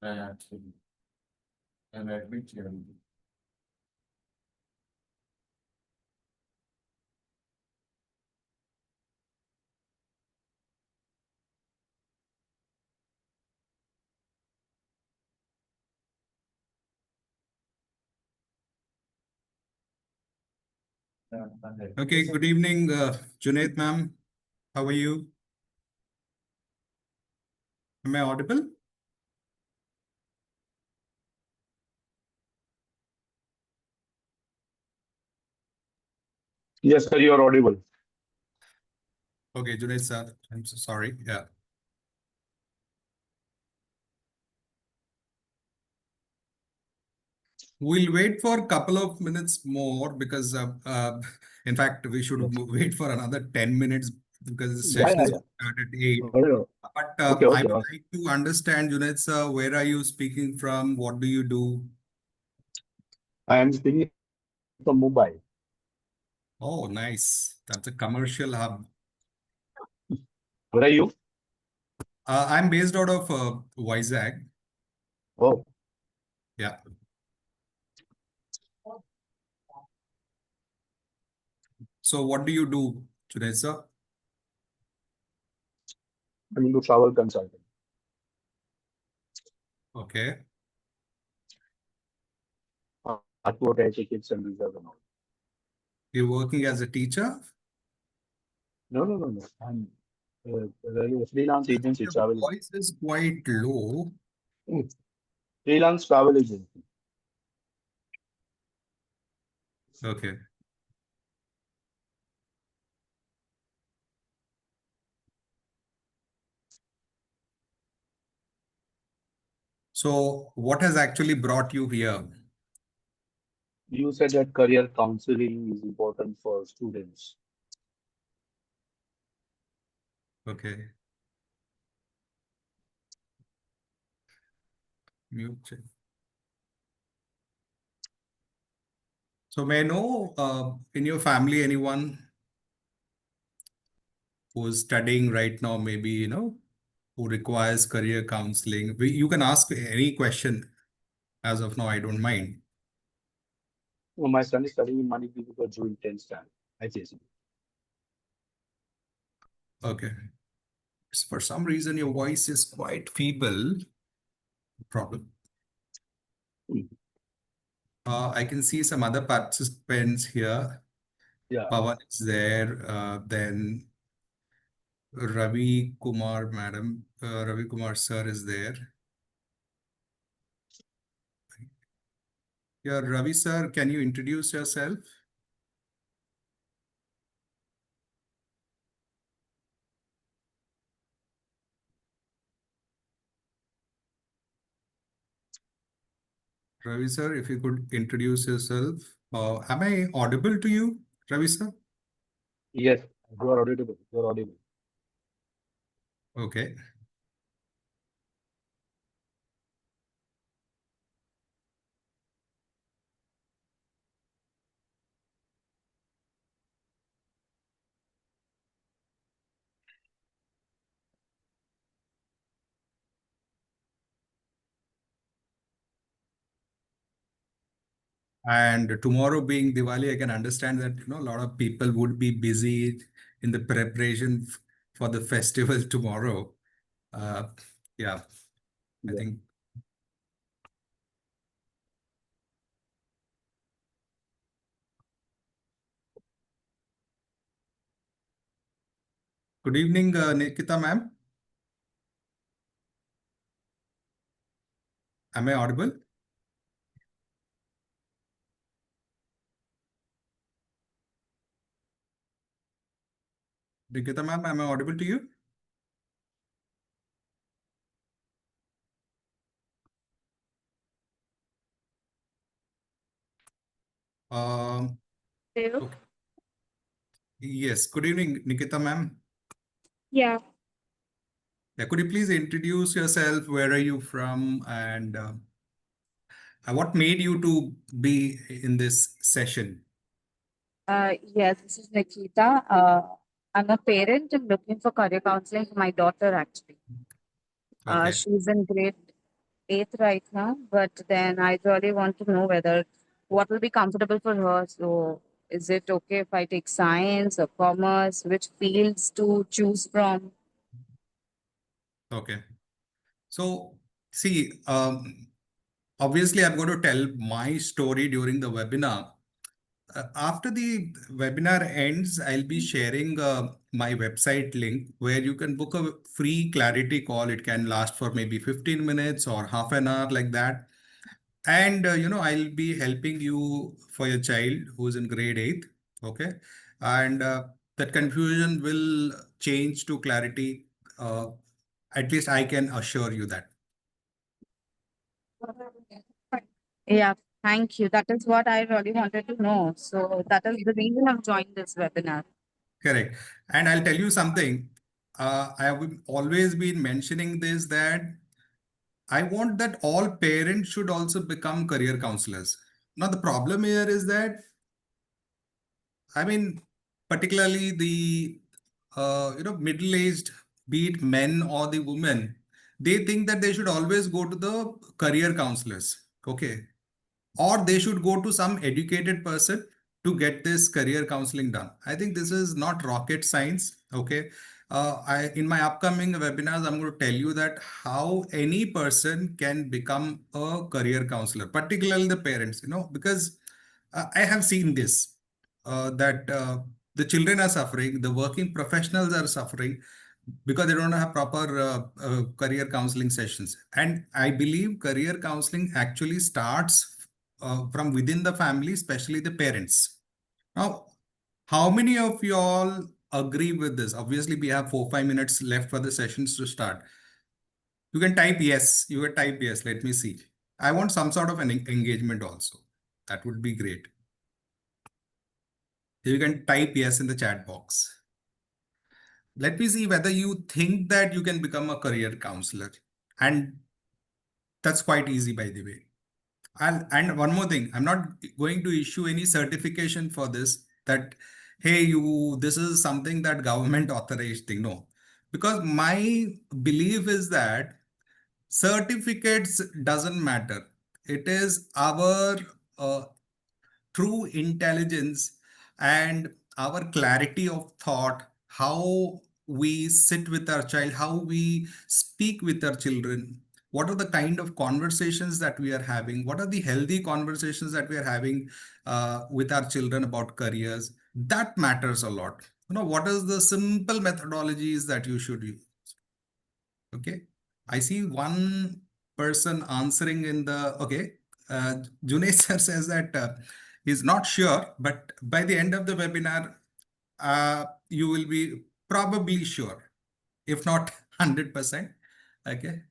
Actually, and admit you. Okay, good evening, Junaid ma'am. How are you? Am I audible? Yes, sir, you are audible. Okay, Junaid sir, I'm so sorry. Yeah. We'll wait for a couple of minutes more because, in fact, we should wait for another 10 minutes because the Yeah, session yeah, is yeah. start at 8. But Okay, I okay. would like to understand, Junaid sir, where are you speaking from? What do you do? I am speaking from Mumbai. Oh, nice. That's a commercial hub. Where are you? I'm based out of Vizag. Oh, Yeah. So what do you do, Junaid sir? I'm into travel consulting. Okay. Passport, air tickets, and visas and all. You're working as a teacher? No, no, no, no. I'm a freelance agency, Your travel. voice is quite low. Freelance travel agency. Okay. So what has actually brought you here? You said that career counseling is important for students. Okay. Mute check. So may I know in your family anyone who's studying right now, maybe, who requires career counseling? You can ask any question as of now, I don't mind. Well, my son is studying in Manipur for June 10th standard. I see. Okay. For some reason, your voice is quite feeble. Problem. I can see some other participants here. Yeah. Pawan is there. Then Ravi Kumar, madam. Ravi Kumar sir is there. Yeah, Ravi sir, can you introduce yourself? Ravi sir, if you could introduce yourself. Am I audible to you, Ravi sir? Yes, you are audible. You are audible. Okay. And tomorrow being Diwali, I can understand that a lot of people would be busy in the preparation for the festival tomorrow. Yeah, I Yeah. think. Good evening, Nikita ma'am. Am I audible? Nikita ma'am, am I audible to you? Hello. Okay. Yes, good evening, Nikita ma'am. Yeah. Yeah, could you please introduce yourself? Where are you from? And what made you to be in this session? Yes, this is Nikita. I'm a parent and looking for career counseling for my daughter, actually. Okay. She's in grade 8th right now, but then I really want to know whether what will be comfortable for her. So, is it okay if I take science or commerce? Which fields to choose from? Okay. So, see, obviously, I'm going to tell my story during the webinar. After the webinar ends, I'll be sharing my website link where you can book a free clarity call. It can last for maybe 15 minutes or half an hour, like that. And I'll be helping you for your child who's in grade 8th. Okay. And that confusion will change to clarity. At least I can assure you that. Yeah, thank you. That is what I really wanted to know. So, that is the reason I've joined this webinar. Correct. And I'll tell you something. I have always been mentioning this, that I want that all parents should also become career counselors. Now, the problem here is that, I mean, particularly the middle-aged, be it men or the women, they think that they should always go to the career counselors. Okay. Or they should go to some educated person to get this career counseling done. I think this is not rocket science. Okay. In my upcoming webinars, I'm going to tell you that how any person can become a career counselor, particularly the parents, because I have seen this, that the children are suffering, the working professionals are suffering because they don't have proper career counseling sessions. And I believe career counseling actually starts from within the family, especially the parents. Now, how many of you all agree with this? Obviously, we have 4-5 minutes left for the sessions to start. You can type yes. You can type yes. Let me see. I want some sort of an engagement also. That would be great. You can type yes in the chat box. Let me see whether you think that you can become a career counselor. And that's quite easy, by the way. And one more thing, I'm not going to issue any certification for this, that, hey, this is something that government authorized thing. No, because my belief is that certificates doesn't matter. It is our uh, true intelligence and our clarity of thought, how we sit with our child, how we speak with our children, what are the kind of conversations that we are having, what are the healthy conversations that we are having with our children about careers. That matters a lot. What is the simple methodologies that you should use? Okay. I see one person answering in the, okay. Junaid sir says that he's not sure, but by the end of the webinar, you will be probably sure, if not 100%. Okay.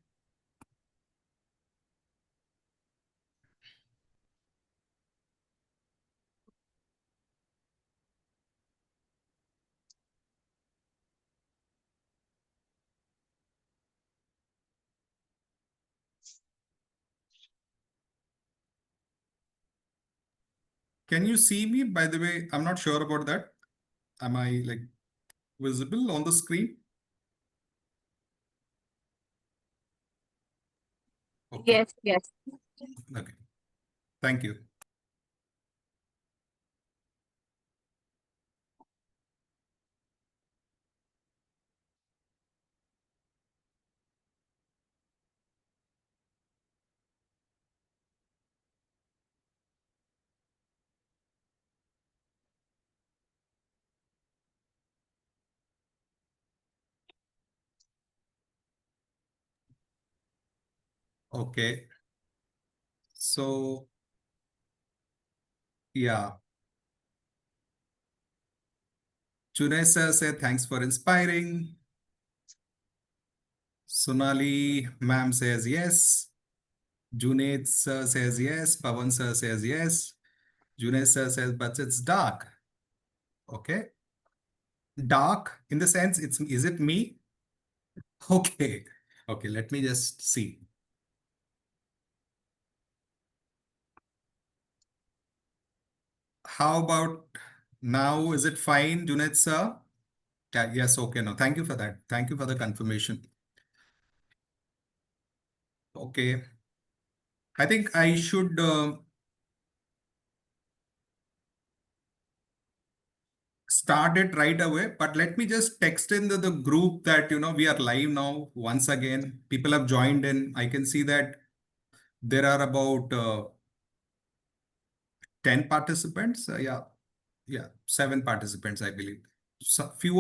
Can you see me? By the way, I'm not sure about that. Am I like visible on the screen? Okay. Yes, yes. Okay. Thank you. Okay. So, yeah. Junaid sir said, thanks for inspiring. Sonali ma'am says yes. Junaid sir says yes. Pawan sir says yes. Junaid sir says, but it's dark. Okay. Dark in the sense, is it me? Okay. Okay, let me just see. How about now? Is it fine, Junaid sir? Yes, okay. No, thank you for that. Thank you for the confirmation. Okay. I think I should start it right away, but let me just text in the group that, we are live now once again. People have joined in. I can see that there are about 10 participants. Yeah, 7 participants, I believe. So few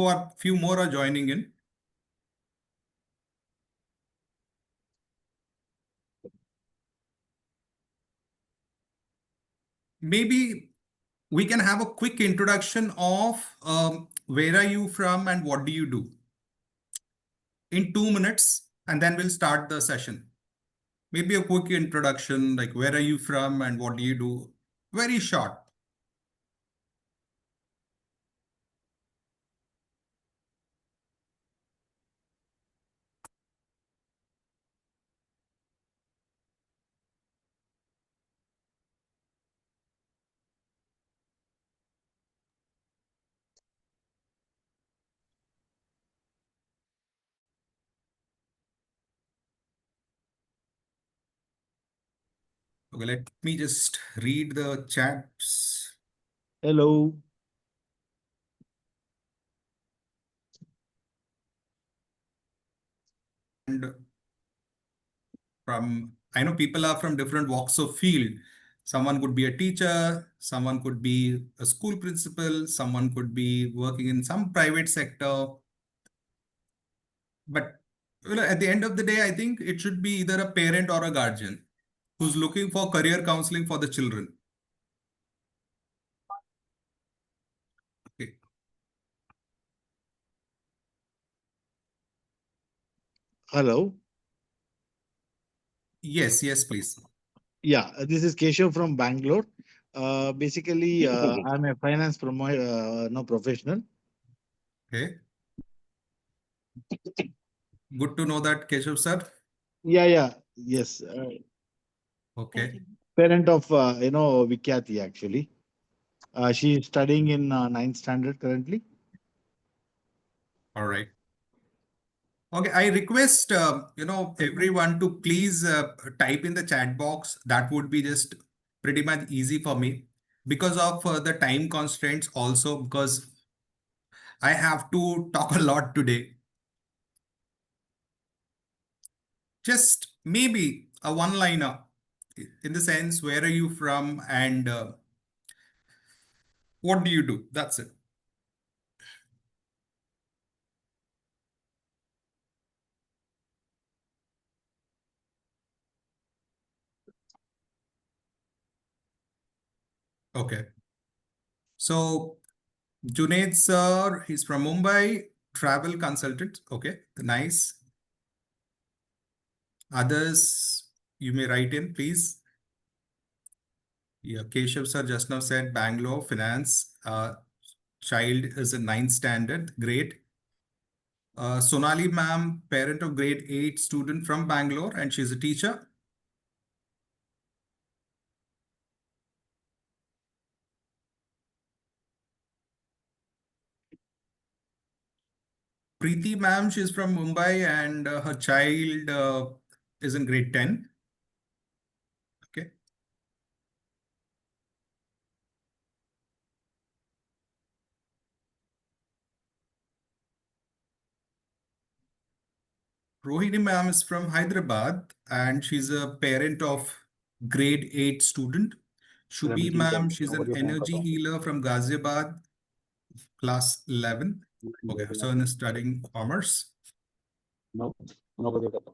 more are joining in. Maybe we can have a quick introduction of where are you from and what do you do in 2 minutes, and then we'll start the session. Maybe a quick introduction, like where are you from and what do you do? Very short. Okay, let me just read the chats. Hello. And I know people are from different walks of field. Someone could be a teacher, someone could be a school principal, someone could be working in some private sector. But at the end of the day, I think it should be either a parent or a guardian who's looking for career counseling for the children. Okay. Hello. Yes, please. Yeah, this is Keshav from Bangalore. Basically, I'm a finance no professional. Okay. Good to know that, Keshav sir. Yeah. Yes. Okay. Parent of Vikyati actually. She's studying in ninth standard currently. All right. Okay, I request everyone to please type in the chat box. That would be just pretty much easy for me because of the time constraints also, because I have to talk a lot today. Just maybe a one-liner in the sense, where are you from and what do you do? That's it. Okay. So Junaid sir, he's from Mumbai, travel consultant. Okay, nice. Others, you may write in, please. Yeah, Keshav sir just now said Bangalore finance. Child is a 9th standard. Great. Sonali ma'am, parent of grade 8 student from Bangalore, and she's a teacher. Preeti ma'am, she's from Mumbai and her child is in grade 10. Okay. Rohini ma'am is from Hyderabad and she's a parent of grade 8 student. Shubhi ma'am, she's an energy healer from Ghaziabad, class 11. Okay, so in studying commerce. No, nobody got it.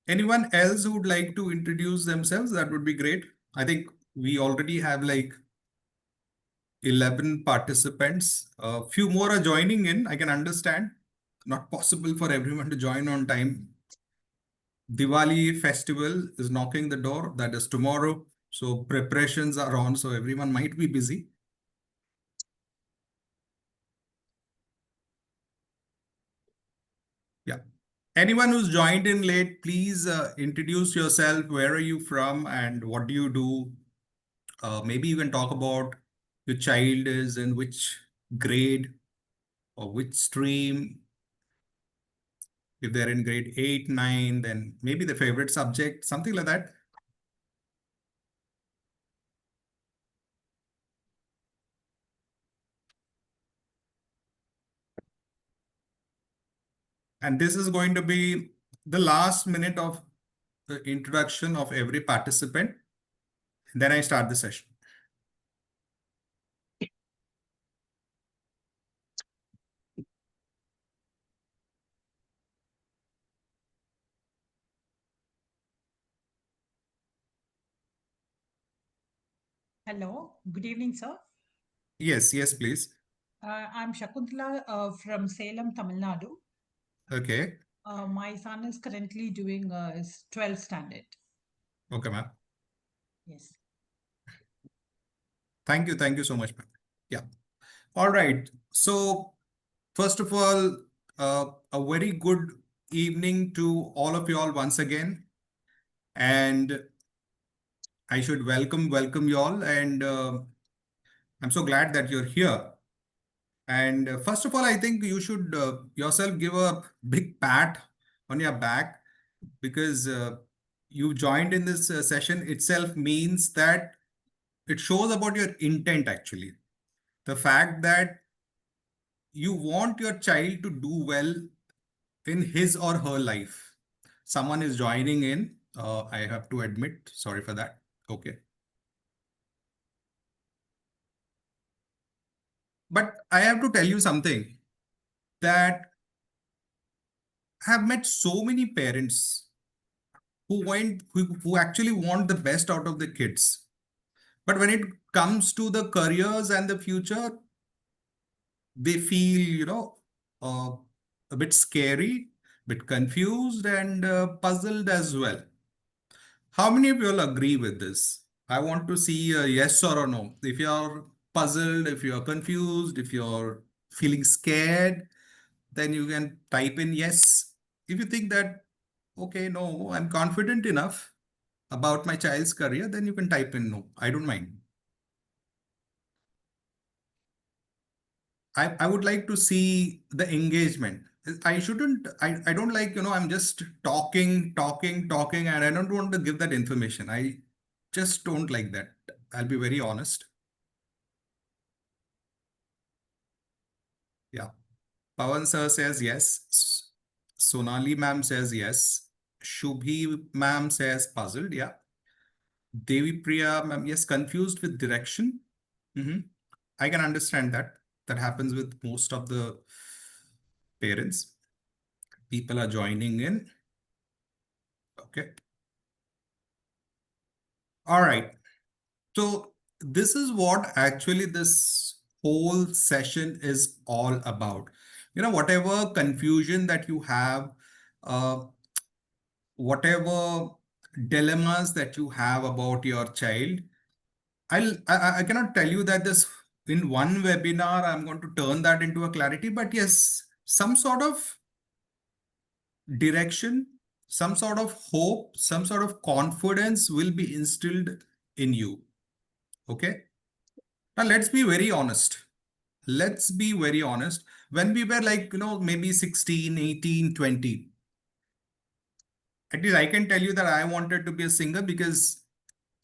Anyone else who would like to introduce themselves? That would be great. I think we already have like 11 participants. A few more are joining in. I can understand. Not possible for everyone to join on time. Diwali festival is knocking the door. That is tomorrow. So preparations are on. So everyone might be busy. Yeah. Anyone who's joined in late, please introduce yourself. Where are you from and what do you do? Maybe you can talk about your child is in which grade or which stream. If they're in grade 8, 9, then maybe the favorite subject, something like that. And this is going to be the last minute of the introduction of every participant. Then I start the session. Hello, good evening, sir. Yes, yes, please. I'm Shakuntala from Salem, Tamil Nadu. Okay. My son is currently doing his 12th standard. Okay, ma'am. Yes. Thank you. Thank you so much, ma'am. Yeah. All right. So, first of all, a very good evening to all of you all once again. And I should welcome you all. And I'm so glad that you're here. And first of all, I think you should yourself give a big pat on your back, because you joined in this session itself means that it shows about your intent actually. The fact that you want your child to do well in his or her life. Someone is joining in. I have to admit, sorry for that. Okay. But I have to tell you something, that I have met so many parents who actually want the best out of the kids. But when it comes to the careers and the future, they feel, uh, a bit scary, bit confused and puzzled as well. How many of you all agree with this? I want to see a yes or a no. If you're puzzled, if you're confused, if you're feeling scared, then you can type in yes. If you think that, okay, no, I'm confident enough about my child's career, then you can type in no. I don't mind. I would like to see the engagement. I don't like, I'm just talking, and I don't want to give that information. I just don't like that. I'll be very honest. Yeah. Pawan sir says yes. Sonali ma'am says yes. Shubhi ma'am says puzzled. Yeah. Devi Priya ma'am, yes, confused with direction. I can understand that. That happens with most of the parents. People are joining in. Okay. All right. So this is what actually this whole session is all about. Whatever confusion that you have, uh, whatever dilemmas that you have about your child, I cannot tell you that this in one webinar I'm going to turn that into a clarity, but yes, some sort of direction, some sort of hope, some sort of confidence will be instilled in you. Okay. Now let's be very honest. Let's be very honest. When we were like, maybe 16, 18, 20, at least I can tell you that I wanted to be a singer because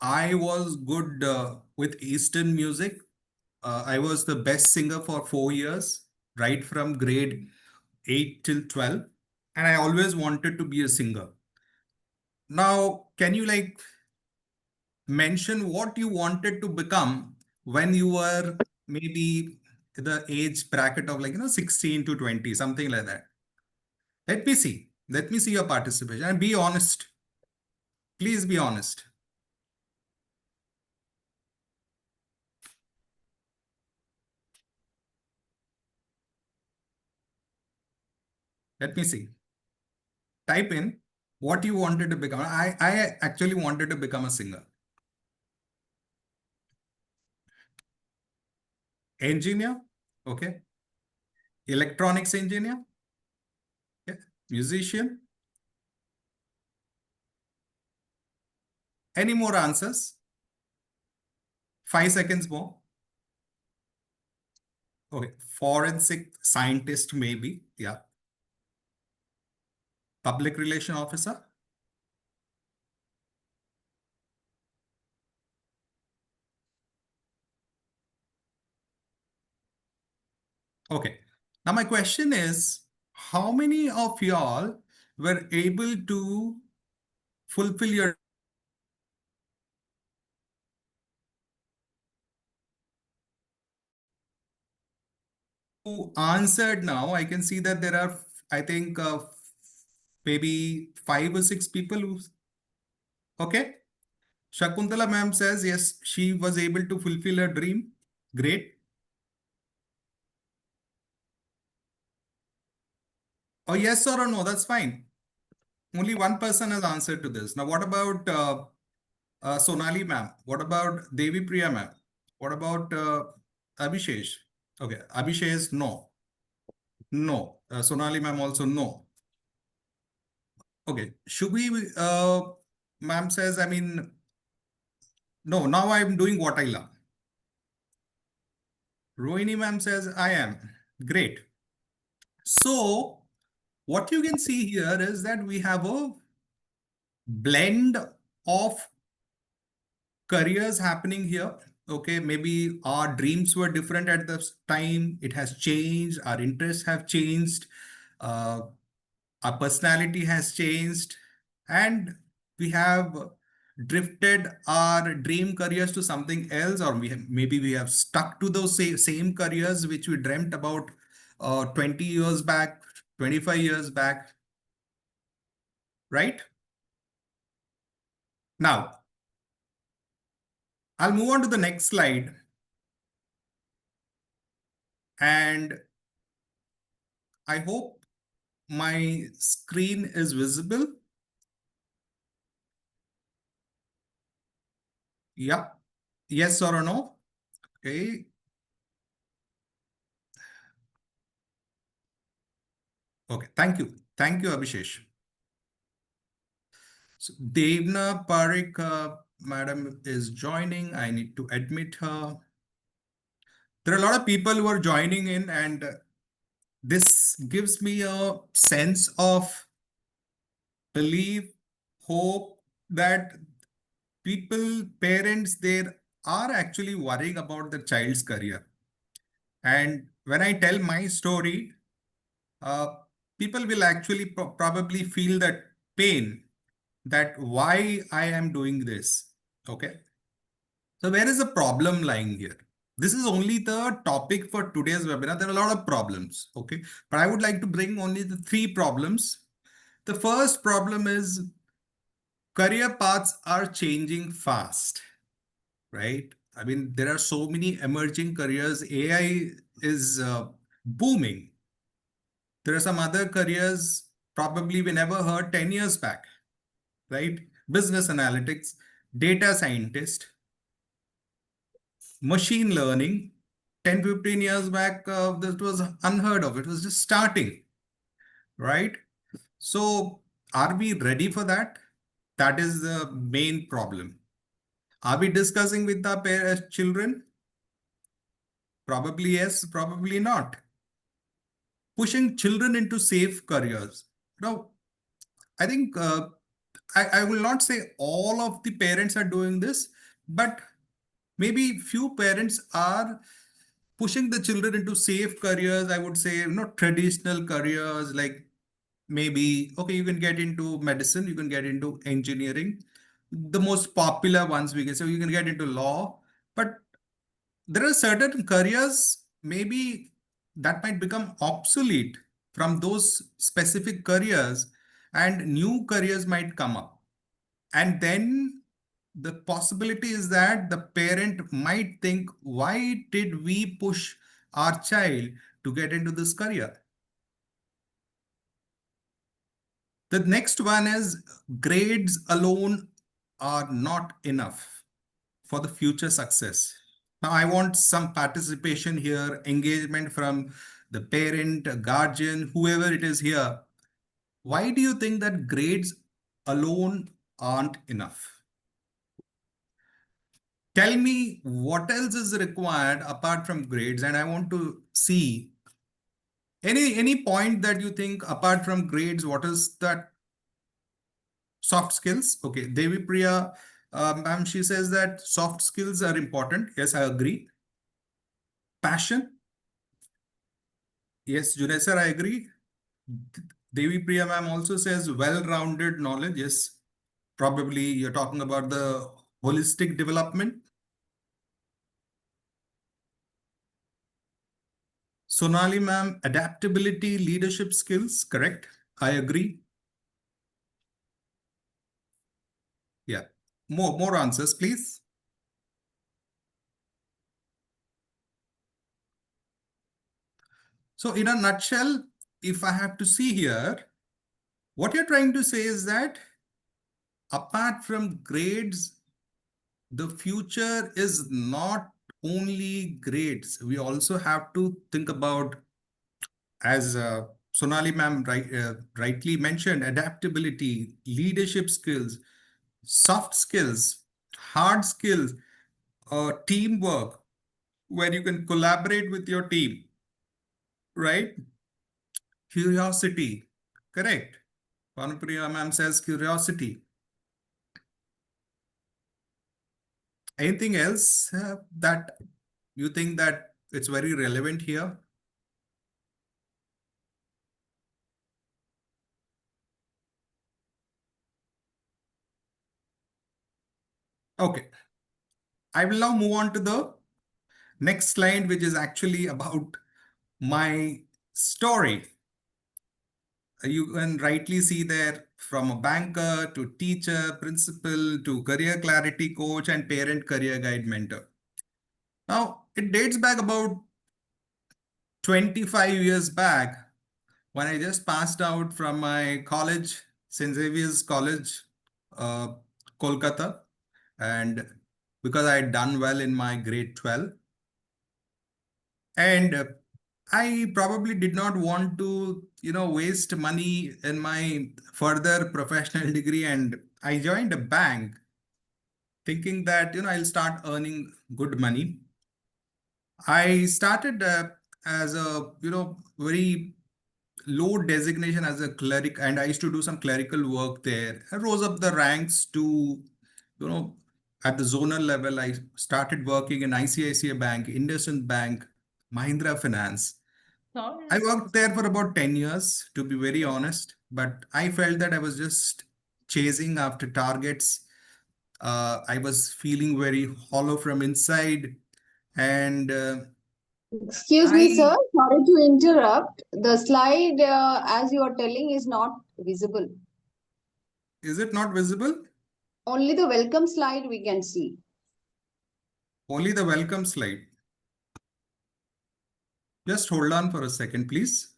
I was good with Eastern music. I was the best singer for 4 years, right from grade 8 till 12. And I always wanted to be a singer. Now, can you mention what you wanted to become when you were maybe the age bracket of 16 to 20, something like that? Let me see. Let me see your participation and be honest. Please be honest. Let me see. Type in what you wanted to become. I actually wanted to become a singer. Engineer. Okay. Electronics engineer. Yeah. Musician. Any more answers? 5 seconds more. Okay. Forensic scientist, maybe. Yeah. Public relation officer. Okay. Now my question is, how many of y'all were able to fulfill your who answered now? I can see that there are, I think, maybe 5 or 6 people who, okay. Shakuntala ma'am says, yes, she was able to fulfill her dream. Great. Oh, yes or no, that's fine. Only one person has answered to this. Now, what about Sonali ma'am? What about Devi Priya ma'am? What about Abhishesh? Okay, Abhishesh, no. No. Sonali ma'am also no. Okay, Shubhi ma'am says, I mean, no, now I'm doing what I love. Rohini ma'am says, I am. Great. So, what you can see here is that we have a blend of careers happening here. Okay, maybe our dreams were different at this time. It has changed. Our interests have changed. Uh, our personality has changed. And we have drifted our dream careers to something else, or maybe we have stuck to those same careers which we dreamt about 20 years back, 25 years back, right? Now, I'll move on to the next slide. And I hope my screen is visible. Yeah. Yes or no? Okay. Okay. Thank you. Thank you, Abhishesh. So Devna Parik, madam is joining. I need to admit her. There are a lot of people who are joining in, and this gives me a sense of belief, hope that people, parents, there are actually worrying about their child's career. And when I tell my story, people will actually probably feel that pain, that why I am doing this. Okay. So where is the problem lying here? This is only the topic for today's webinar. There are a lot of problems. Okay. But I would like to bring only the 3 problems. The first problem is career paths are changing fast, right? I mean, there are so many emerging careers. AI is booming. There are some other careers probably we never heard 10 years back, right? Business analytics, data scientist, machine learning. 10, 15 years back, this was unheard of. It was just starting, right? So are we ready for that? That is the main problem. Are we discussing with our children? Probably yes, probably not. Pushing children into safe careers. Now, I think I will not say all of the parents are doing this, but maybe few parents are pushing the children into safe careers. I would say, traditional careers, like maybe, okay, you can get into medicine, you can get into engineering, the most popular ones we can say, you can get into law, but there are certain careers maybe that might become obsolete from those specific careers, and new careers might come up. And then the possibility is that the parent might think, why did we push our child to get into this career? The next one is grades alone are not enough for the future success. Now, I want some participation here, engagement from the parent, guardian, whoever it is here. Why do you think that grades alone aren't enough? Tell me what else is required apart from grades, and I want to see any point that you think apart from grades, what is that Soft skills. Okay. Devi Priya, ma'am, she says that soft skills are important. Yes, I agree. Passion. Yes, Junaid sir, I agree. Devi Priya ma'am also says well-rounded knowledge. Yes, probably you're talking about the holistic development. Sonali ma'am, adaptability, leadership skills. Correct. I agree. Yeah. More answers, please. So in a nutshell, if I have to see here, what you're trying to say is that apart from grades, the future is not only grades. We also have to think about, as Sonali ma'am rightly mentioned, adaptability, leadership skills, soft skills, hard skills, teamwork, where you can collaborate with your team, right? Curiosity, correct. Panupriya ma'am says curiosity. Anything else that you think that it's very relevant here? Okay. I will now move on to the next slide, which is actually about my story. You can rightly see there from a banker to teacher, principal to career clarity coach and parent career guide mentor. Now, it dates back about 25 years back when I just passed out from my college, St. Xavier's College, uh, Kolkata, and because I had done well in my grade 12. And I probably did not want to, waste money in my further professional degree. And I joined a bank thinking that, I'll start earning good money. I started as a, very low designation as a cleric, and I used to do some clerical work there. I rose up the ranks to, you know, at the zonal level. I started working in ICICI Bank, IndusInd Bank, Mahindra Finance. I worked there for about 10 years, to be very honest, but I felt that I was just chasing after targets. I was feeling very hollow from inside, and Excuse me, I sir. Sorry to interrupt. The slide, as you are telling, is not visible. is it not visible? Only the welcome slide we can see. Only the welcome slide. Just hold on for a second, please.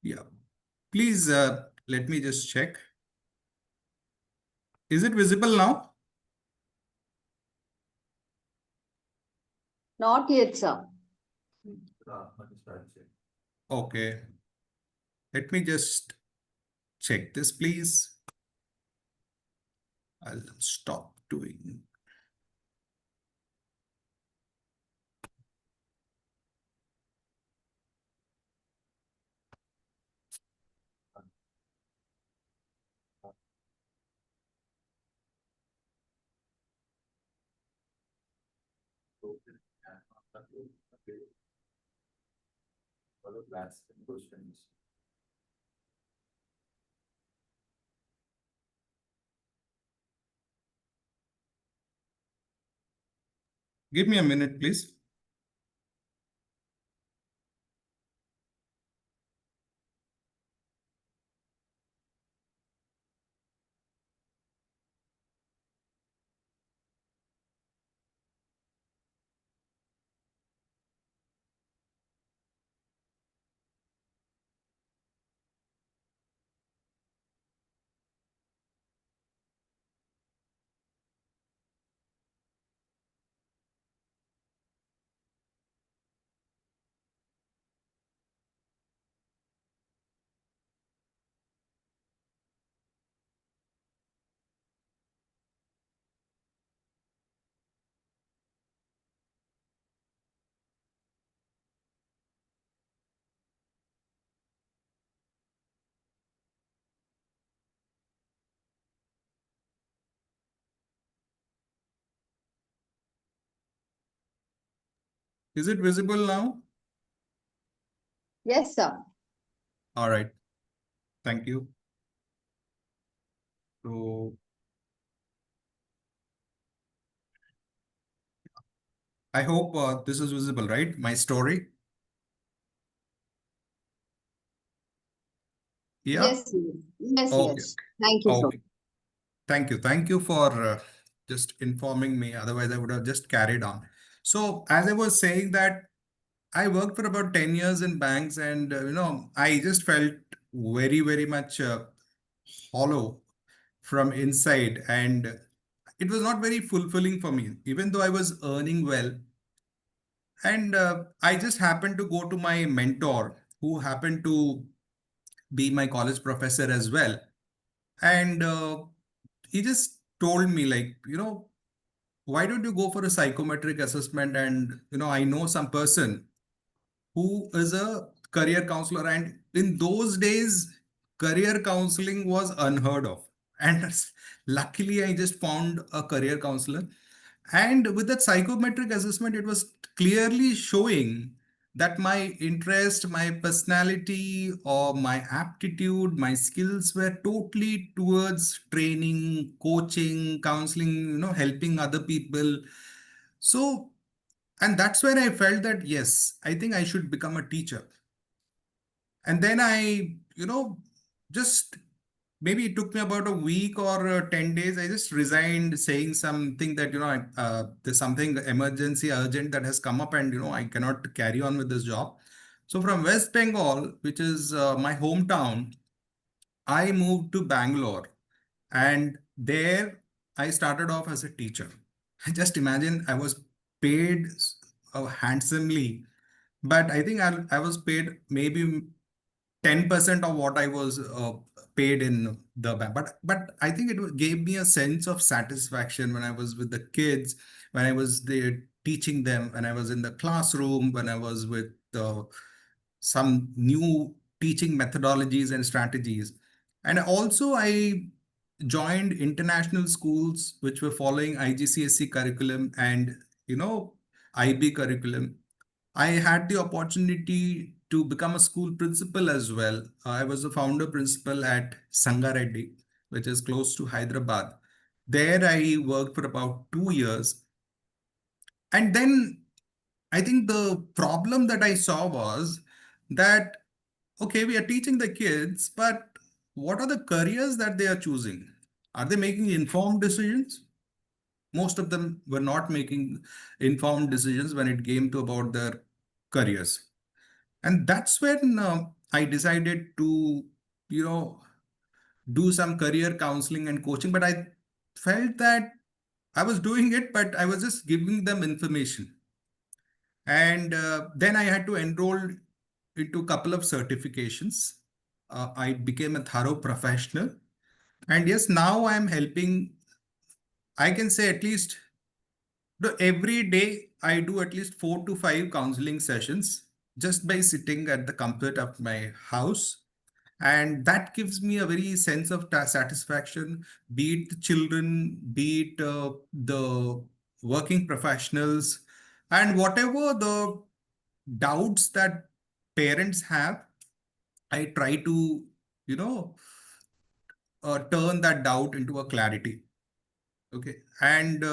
Yeah. Please let me just check. Is it visible now? Not yet, sir. Okay. Let me just check this, please. I'll stop doing. Questions. Give me a minute, please. Is it visible now? Yes, sir. All right. Thank you. So I hope this is visible, right? My story. Yeah. Yes, yes, yes, Okay. yes. Thank you, sir. Okay. Thank you. Thank you for just informing me. Otherwise, I would have just carried on. So as I was saying that I worked for about 10 years in banks and, I just felt very, very much hollow from inside. And it was not very fulfilling for me, even though I was earning well. And I just happened to go to my mentor, who happened to be my college professor as well. And he just told me, like, why don't you go for a psychometric assessment? And, I know some person who is a career counselor. And in those days, career counseling was unheard of. And luckily, I just found a career counselor. And with that psychometric assessment, it was clearly showing that my interest, my personality, or my aptitude, my skills were totally towards training, coaching, counseling, helping other people. So, and that's where I felt that, yes, I think I should become a teacher. And then I, just maybe it took me about a week or 10 days. I just resigned saying something that, there's something emergency urgent that has come up and, I cannot carry on with this job. So from West Bengal, which is my hometown, I moved to Bangalore and there I started off as a teacher. Just imagine I was paid handsomely, but I think I was paid maybe 10% of what I was paid in the bank. But I think it gave me a sense of satisfaction when I was with the kids, when I was there teaching them, when I was in the classroom, when I was with some new teaching methodologies and strategies. And also I joined international schools which were following IGCSE curriculum and, IB curriculum. I had the opportunity to become a school principal as well. I was the founder principal at Sangareddy, which is close to Hyderabad. There I worked for about 2 years. And then I think the problem that I saw was that, okay, we are teaching the kids, but what are the careers that they are choosing? Are they making informed decisions? Most of them were not making informed decisions when it came to about their careers. And that's when I decided to, you know, do some career counseling and coaching. But I felt that I was doing it, but I was just giving them information. And then I had to enroll into a couple of certifications. I became a thorough professional. And yes, now I'm helping, I can say at least every day I do at least 4 to 5 counseling sessions just by sitting at the comfort of my house. And that gives me a very sense of satisfaction, be it the children, be it the working professionals, and whatever the doubts that parents have, I try to, you know, turn that doubt into a clarity. Okay. And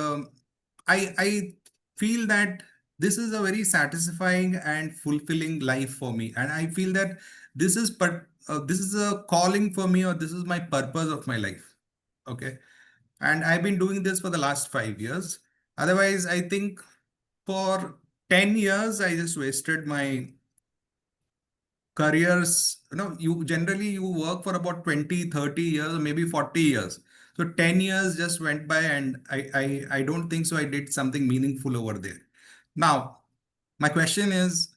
I feel that this is a very satisfying and fulfilling life for me. And I feel that this is a calling for me, or this is my purpose of my life. Okay. And I've been doing this for the last 5 years. Otherwise, I think for 10 years, I just wasted my careers. You generally you work for about 20, 30 years, or maybe 40 years. So 10 years just went by and I don't think so I did something meaningful over there. Now, my question is,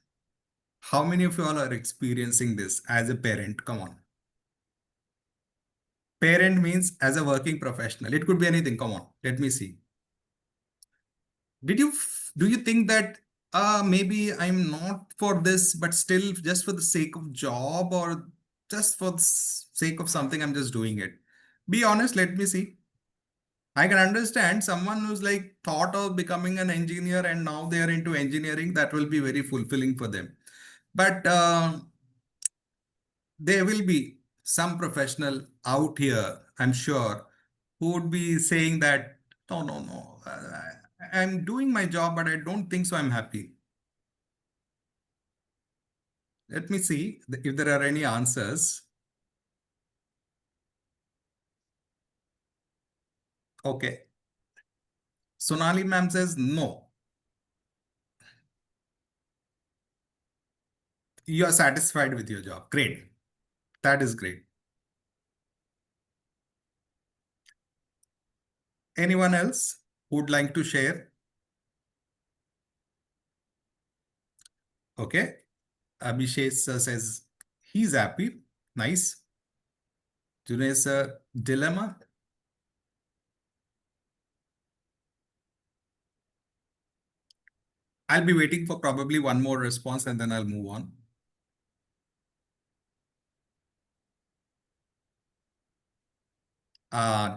how many of you all are experiencing this as a parent? Come on. Parent means as a working professional. It could be anything. Come on, let me see. Do you think that maybe I'm not for this, but still just for the sake of job, or just for the sake of something, I'm just doing it? Be honest, let me see. I can understand someone who's like thought of becoming an engineer and now they are into engineering, that will be very fulfilling for them. But there will be some professional out here, I'm sure, who would be saying that, no, no, no, I'm doing my job, but I don't think so I'm happy. Let me see if there are any answers. Okay. Sonali ma'am says no. You are satisfied with your job. Great. That is great. Anyone else who would like to share? Okay. Abhishek sir says he's happy. Nice. Junaid sir, dilemma. I'll be waiting for probably one more response and then I'll move on.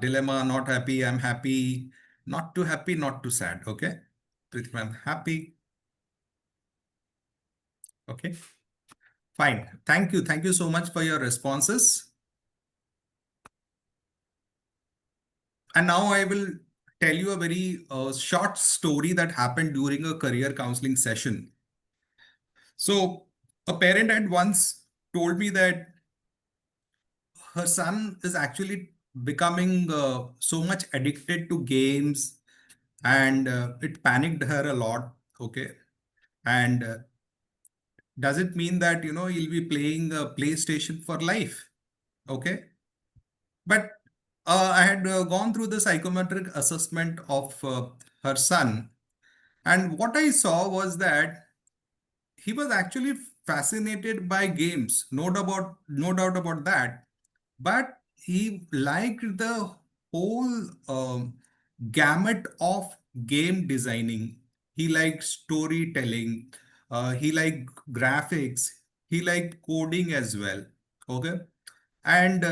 Dilemma, not happy, I'm happy, not too happy, not too sad. Okay. I'm happy. Okay. Fine. Thank you. Thank you so much for your responses. And now I will tell you a very short story that happened during a career counseling session. So a parent had once told me that her son is actually becoming so much addicted to games and it panicked her a lot. Okay. And does it mean that, he'll be playing PlayStation for life? Okay. But I had gone through the psychometric assessment of her son. And what I saw was that he was actually fascinated by games, no doubt about that. But he liked the whole gamut of game designing. He liked storytelling. He liked graphics. He liked coding as well. Okay. And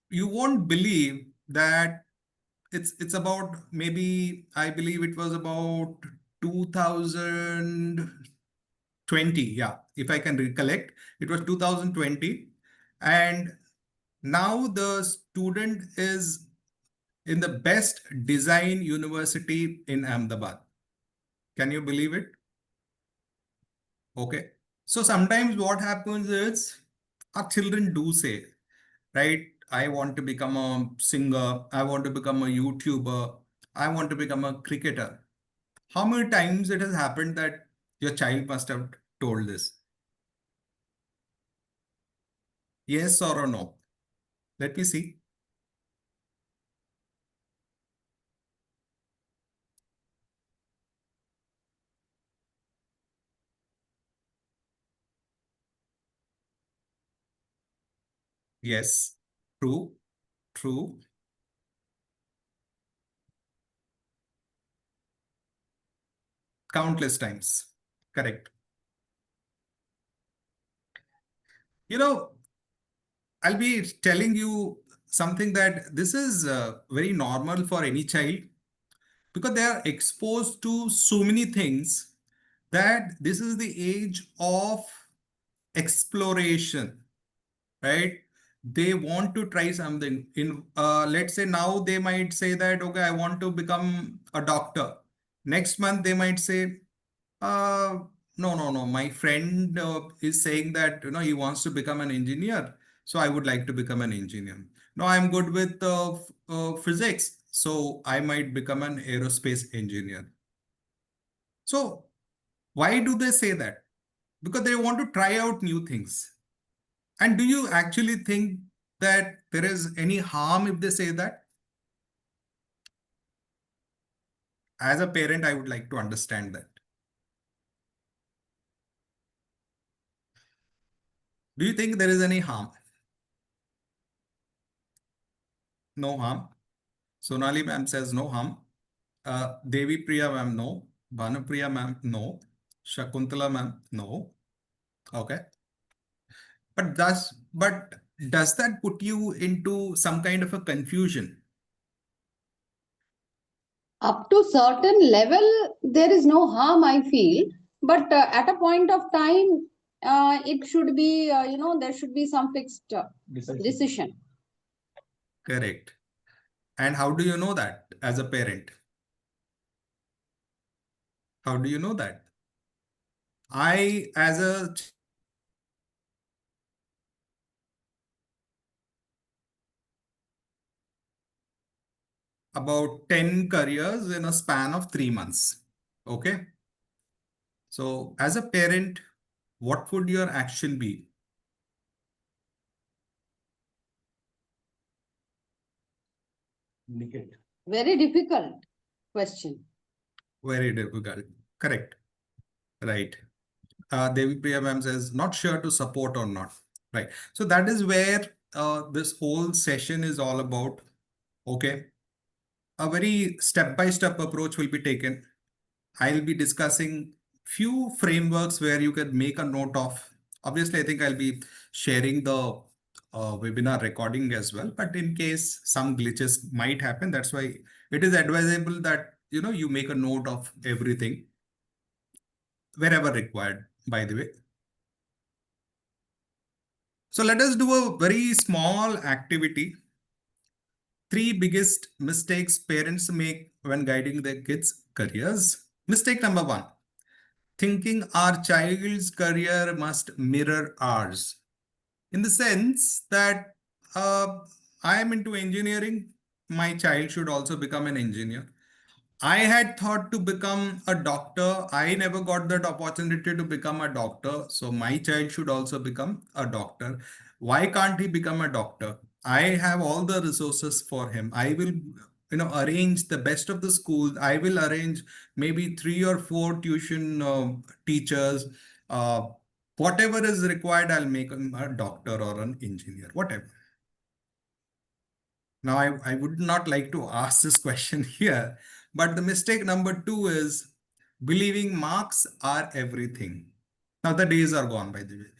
you won't believe that it's about, maybe I believe it was about 2020. Yeah, if I can recollect, it was 2020. And now the student is in the best design university in Ahmedabad. Can you believe it? Okay. So sometimes what happens is our children do say, right? I want to become a singer. I want to become a YouTuber. I want to become a cricketer. How many times it has happened that your child must have told this? Yes or a no? Let me see. Yes, true, true. Countless times. Correct. You know, I'll be telling you something that this is very normal for any child because they are exposed to so many things that this is the age of exploration, right? They want to try something in, let's say now they might say that, okay, I want to become a doctor. Next month, they might say, uh, no, no, no. My friend is saying that, he wants to become an engineer. So I would like to become an engineer. No, I'm good with physics. So I might become an aerospace engineer. So why do they say that? Because they want to try out new things. And do you actually think that there is any harm if they say that? As a parent, I would like to understand that. Do you think there is any harm? No harm. Sonali ma'am says no harm. Devi Priya ma'am, no. Bhanupriya ma'am, no. Shakuntala ma'am, no. Okay. But does that put you into some kind of a confusion? Up to certain level, there is no harm, I feel. But at a point of time, it should be, there should be some fixed decision. Correct. And how do you know that as a parent? How do you know that? I, as a about 10 careers in a span of 3 months. Okay. So as a parent, what would your action be? Indicate. Very difficult question. Very difficult. Correct. Right. Devi Priya ma'am says, not sure to support or not. Right. So that is where this whole session is all about. Okay. A very step-by-step approach will be taken. I'll be discussing few frameworks where you can make a note of. Obviously, I think I'll be sharing the webinar recording as well. But in case some glitches might happen, that's why it is advisable that you make a note of everything wherever required, by the way. So let us do a very small activity. 3 biggest mistakes parents make when guiding their kids' careers. Mistake number 1. Thinking our child's career must mirror ours. In the sense that I am into engineering, my child should also become an engineer. I had thought to become a doctor. I never got that opportunity to become a doctor. So my child should also become a doctor. Why can't he become a doctor? I have all the resources for him. I will, arrange the best of the schools. I will arrange maybe 3 or 4 tuition teachers. Uh, Whatever is required, I'll make him a doctor or an engineer, whatever. Now, I would not like to ask this question here, but the mistake number 2 is believing marks are everything. Now, the days are gone, by the way.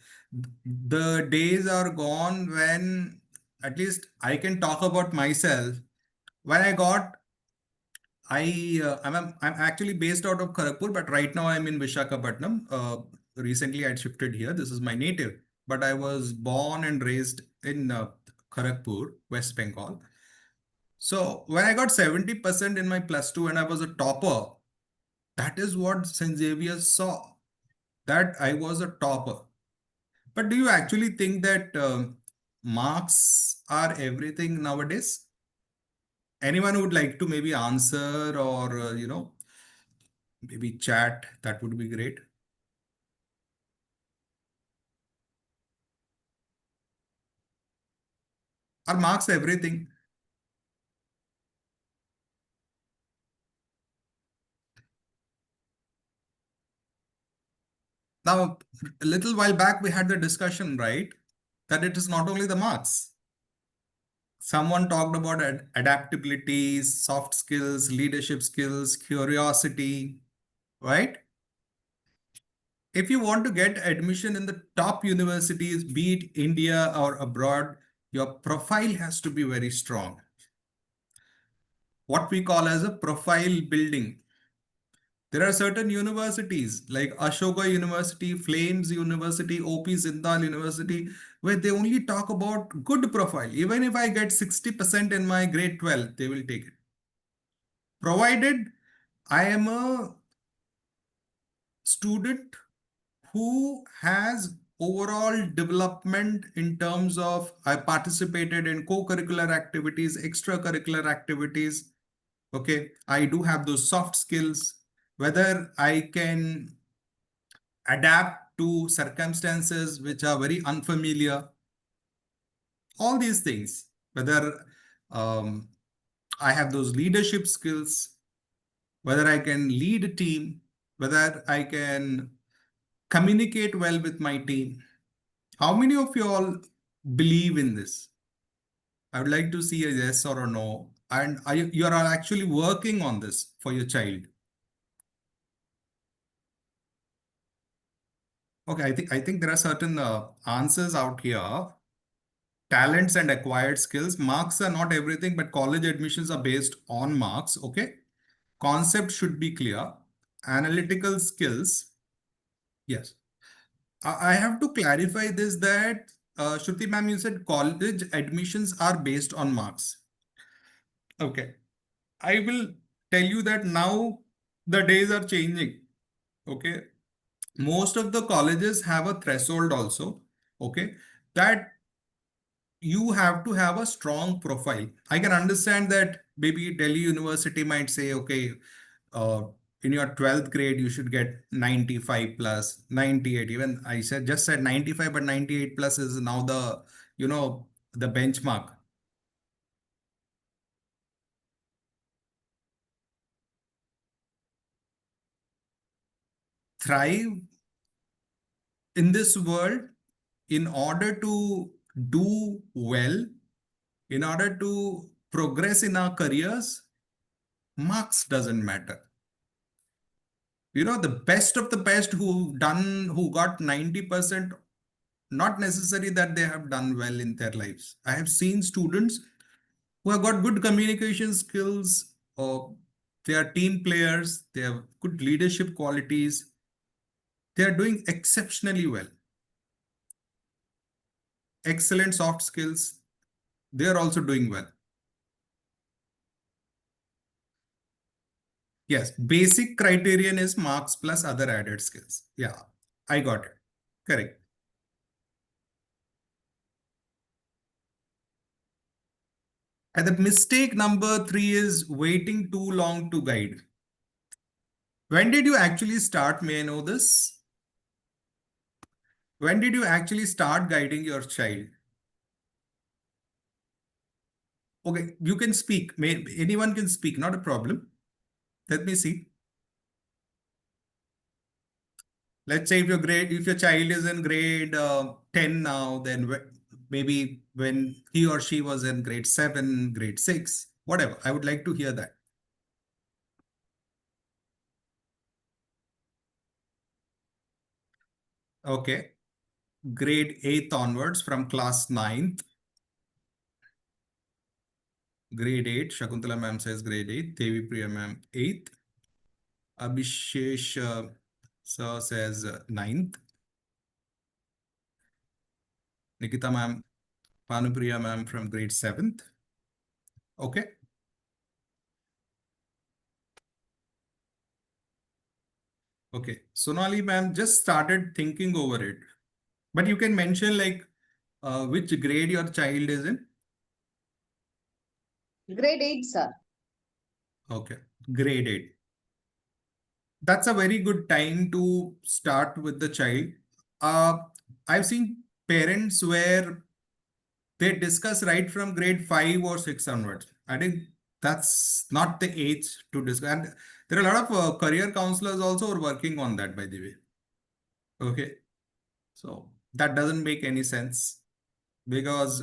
The days are gone when, at least I can talk about myself. When I'm actually based out of Kharagpur, but right now I'm in Vishakhapatnam. Recently I shifted here. This is my native, but I was born and raised in Kharagpur, West Bengal. So when I got 70% in my plus 2 and I was a topper, that is what St. Xavier saw, that I was a topper. But do you actually think that marks are everything nowadays? Anyone would like to maybe answer or, maybe chat? That would be great. Are marks everything? Now, a little while back, we had the discussion, right? That it is not only the marks. Someone talked about adaptability, soft skills, leadership skills, curiosity, right? If you want to get admission in the top universities, be it India or abroad, your profile has to be very strong. What we call as a profile building. There are certain universities like Ashoka University, Flames University, OP Zindal University, where they only talk about good profile. Even if I get 60% in my grade 12, they will take it. Provided I am a student who has overall development in terms of I participated in co-curricular activities, extracurricular activities. Okay, I do have those soft skills, whether I can adapt to circumstances which are very unfamiliar. All these things, whether I have those leadership skills, whether I can lead a team, whether I can communicate well with my team. How many of you all believe in this? I would like to see a yes or a no. And you are actually working on this for your child. Okay, I think there are certain answers out here. Talents and acquired skills. Marks are not everything, but college admissions are based on marks. Okay. concept should be clear, analytical skills. Yes. I have to clarify this that Shruti ma'am, you said college admissions are based on marks. Okay. I will tell you that now the days are changing. Okay. Most of the colleges have a threshold also. Okay. That you have to have a strong profile. I can understand that maybe Delhi University might say, okay, uh, in your 12th grade, you should get 95 plus, 98. Even I just said 95, but 98 plus is now the benchmark. Thrive in this world, in order to do well, in order to progress in our careers, marks doesn't matter. The best of the best who got 90%, not necessary that they have done well in their lives. I have seen students who have got good communication skills, or they are team players, they have good leadership qualities, they are doing exceptionally well. Excellent soft skills, they are also doing well. Yes, basic criterion is marks plus other added skills. Yeah, I got it. Correct. And the mistake number 3 is waiting too long to guide. When did you actually start? May I know this? When did you actually start guiding your child? Okay, you can speak. Anyone can speak, not a problem. Let me see. Let's say if your child is in grade 10 now, then maybe when he or she was in grade 7, grade 6, whatever. I would like to hear that. Okay. Grade 8th onwards from class 9th. Grade 8. Shakuntala ma'am says grade 8. Devi Priya ma'am 8th. Abhishesh sir says 9th. Nikita ma'am, Panupriya ma'am from grade 7th. Okay. Okay. Sonali ma'am just started thinking over it. But you can mention like which grade your child is in. Grade 8, sir. Okay. Grade 8. That's a very good time to start with the child. I've seen parents where they discuss right from grade 5 or 6 onwards. I think that's not the age to discuss. And there are a lot of career counselors also are working on that, by the way. Okay. So that doesn't make any sense, because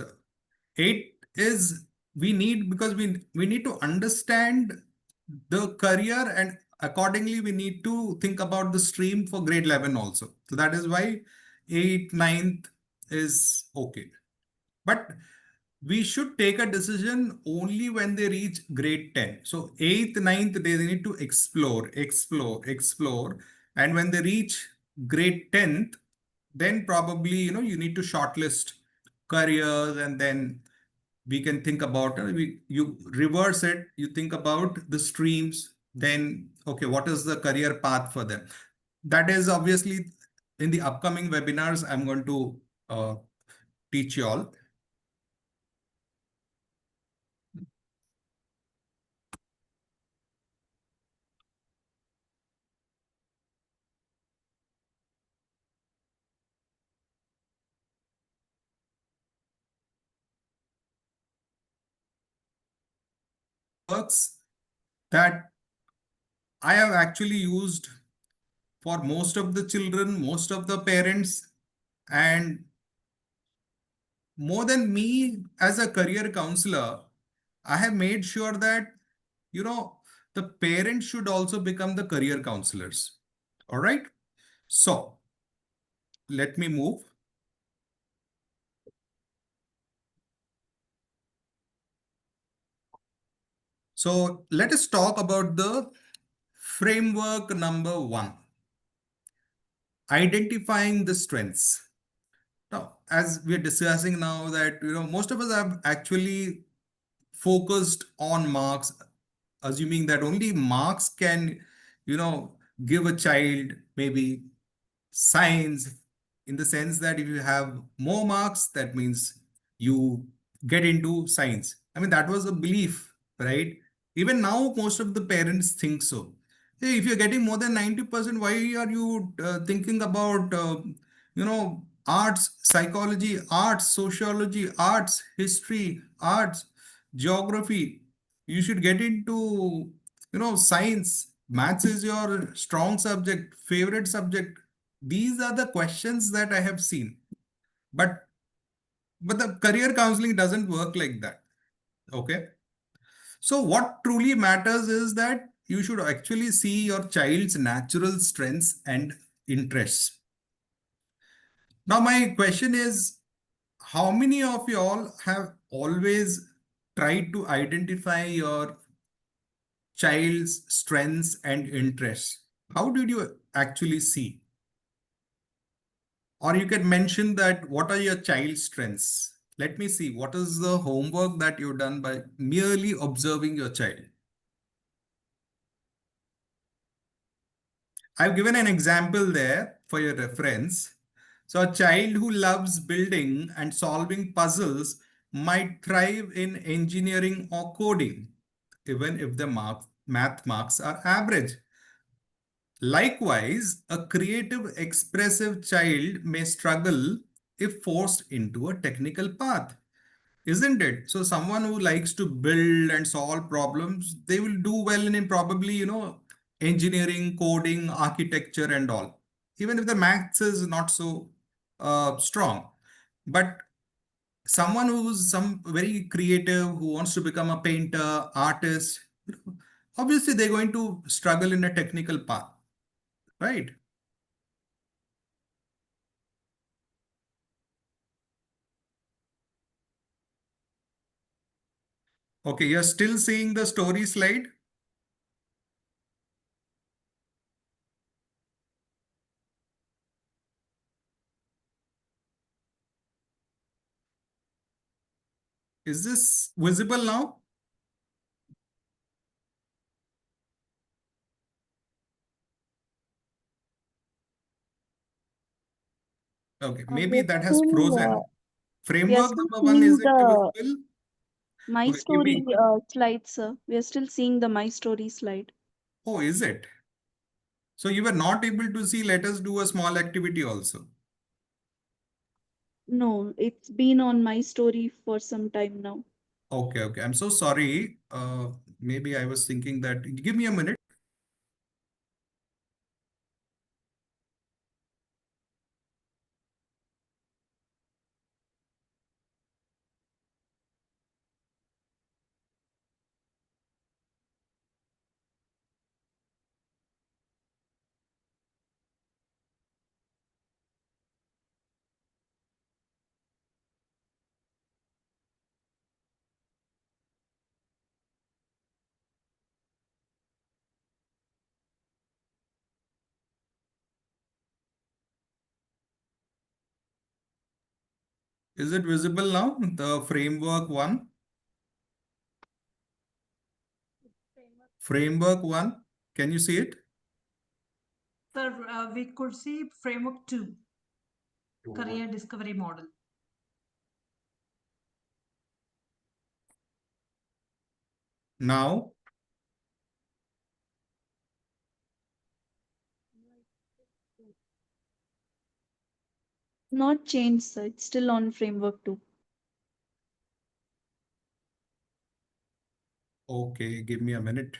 8 is we need, because we need to understand the career, and accordingly we need to think about the stream for grade 11 also. So that is why 8, 9th is okay. But we should take a decision only when they reach grade 10. So 8th, 9th, they need to explore. And when they reach grade 10th, then probably, you need to shortlist careers, and then we can think about you reverse it. You think about the streams, then, okay, what is the career path for them? That is obviously in the upcoming webinars, I'm going to teach you all. Works that I have actually used for most of the children, most of the parents, and more than me as a career counselor, I have made sure that, the parents should also become the career counselors. All right. So let me move. So let us talk about the framework number 1, identifying the strengths. Now, as we're discussing now that, most of us have actually focused on marks, assuming that only marks can, give a child maybe science, in the sense that if you have more marks, that means you get into science. I mean, that was a belief, right? Even now, most of the parents think so. Hey, if you're getting more than 90%, why are you thinking about, arts, psychology, arts, sociology, arts, history, arts, geography? You should get into, science. Maths is your strong subject, favorite subject. These are the questions that I have seen. But the career counseling doesn't work like that. Okay. So what truly matters is that you should actually see your child's natural strengths and interests. Now, my question is, how many of you all have always tried to identify your child's strengths and interests? How did you actually see? Or you can mention that what are your child's strengths? Let me see, what is the homework that you've done by merely observing your child? I've given an example there for your reference. So a child who loves building and solving puzzles might thrive in engineering or coding, even if the math marks are average. Likewise, a creative, expressive child may struggle if forced into a technical path, isn't it? So someone who likes to build and solve problems, they will do well in probably, engineering, coding, architecture and all, even if the maths is not so strong. But someone who's some very creative, who wants to become a painter, artist, obviously they're going to struggle in a technical path, right? Okay, you're still seeing the story slide? Is this visible now? Okay, maybe We're that has still, frozen. we are Framework still number 1, seeing is it the visible? My Okay, give Story me. slide, sir. We are still seeing the My Story slide. Oh, is it? So you were not able to see, let us do a small activity also. No, it's been on My Story for some time now. Okay, okay. I'm so sorry. Maybe I was thinking that, give me a minute. Is it visible now? The framework 1? Framework 1. Can you see it? Sir, we could see framework 2, career discovery model. Now, Not changed, sir. It's still on Framework 2. okay, give me a minute.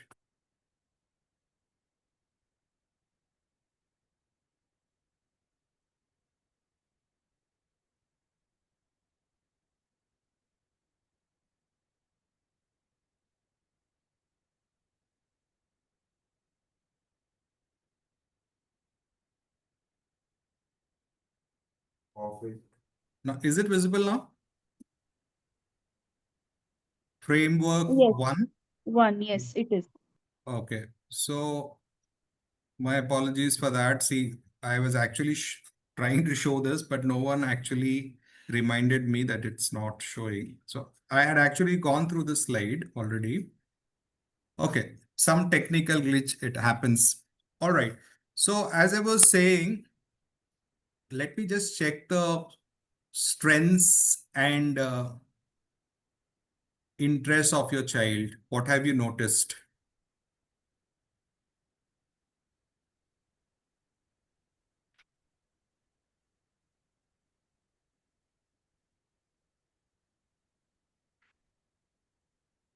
Now, is it visible now? Framework Yes. 1. 1, yes, it is. Okay. So my apologies for that. See, I was actually trying to show this, but no one actually reminded me that it's not showing. So I had actually gone through the slide already. Okay, some technical glitch, it happens. All right. So as I was saying, let me just check the strengths and interests of your child. What have you noticed?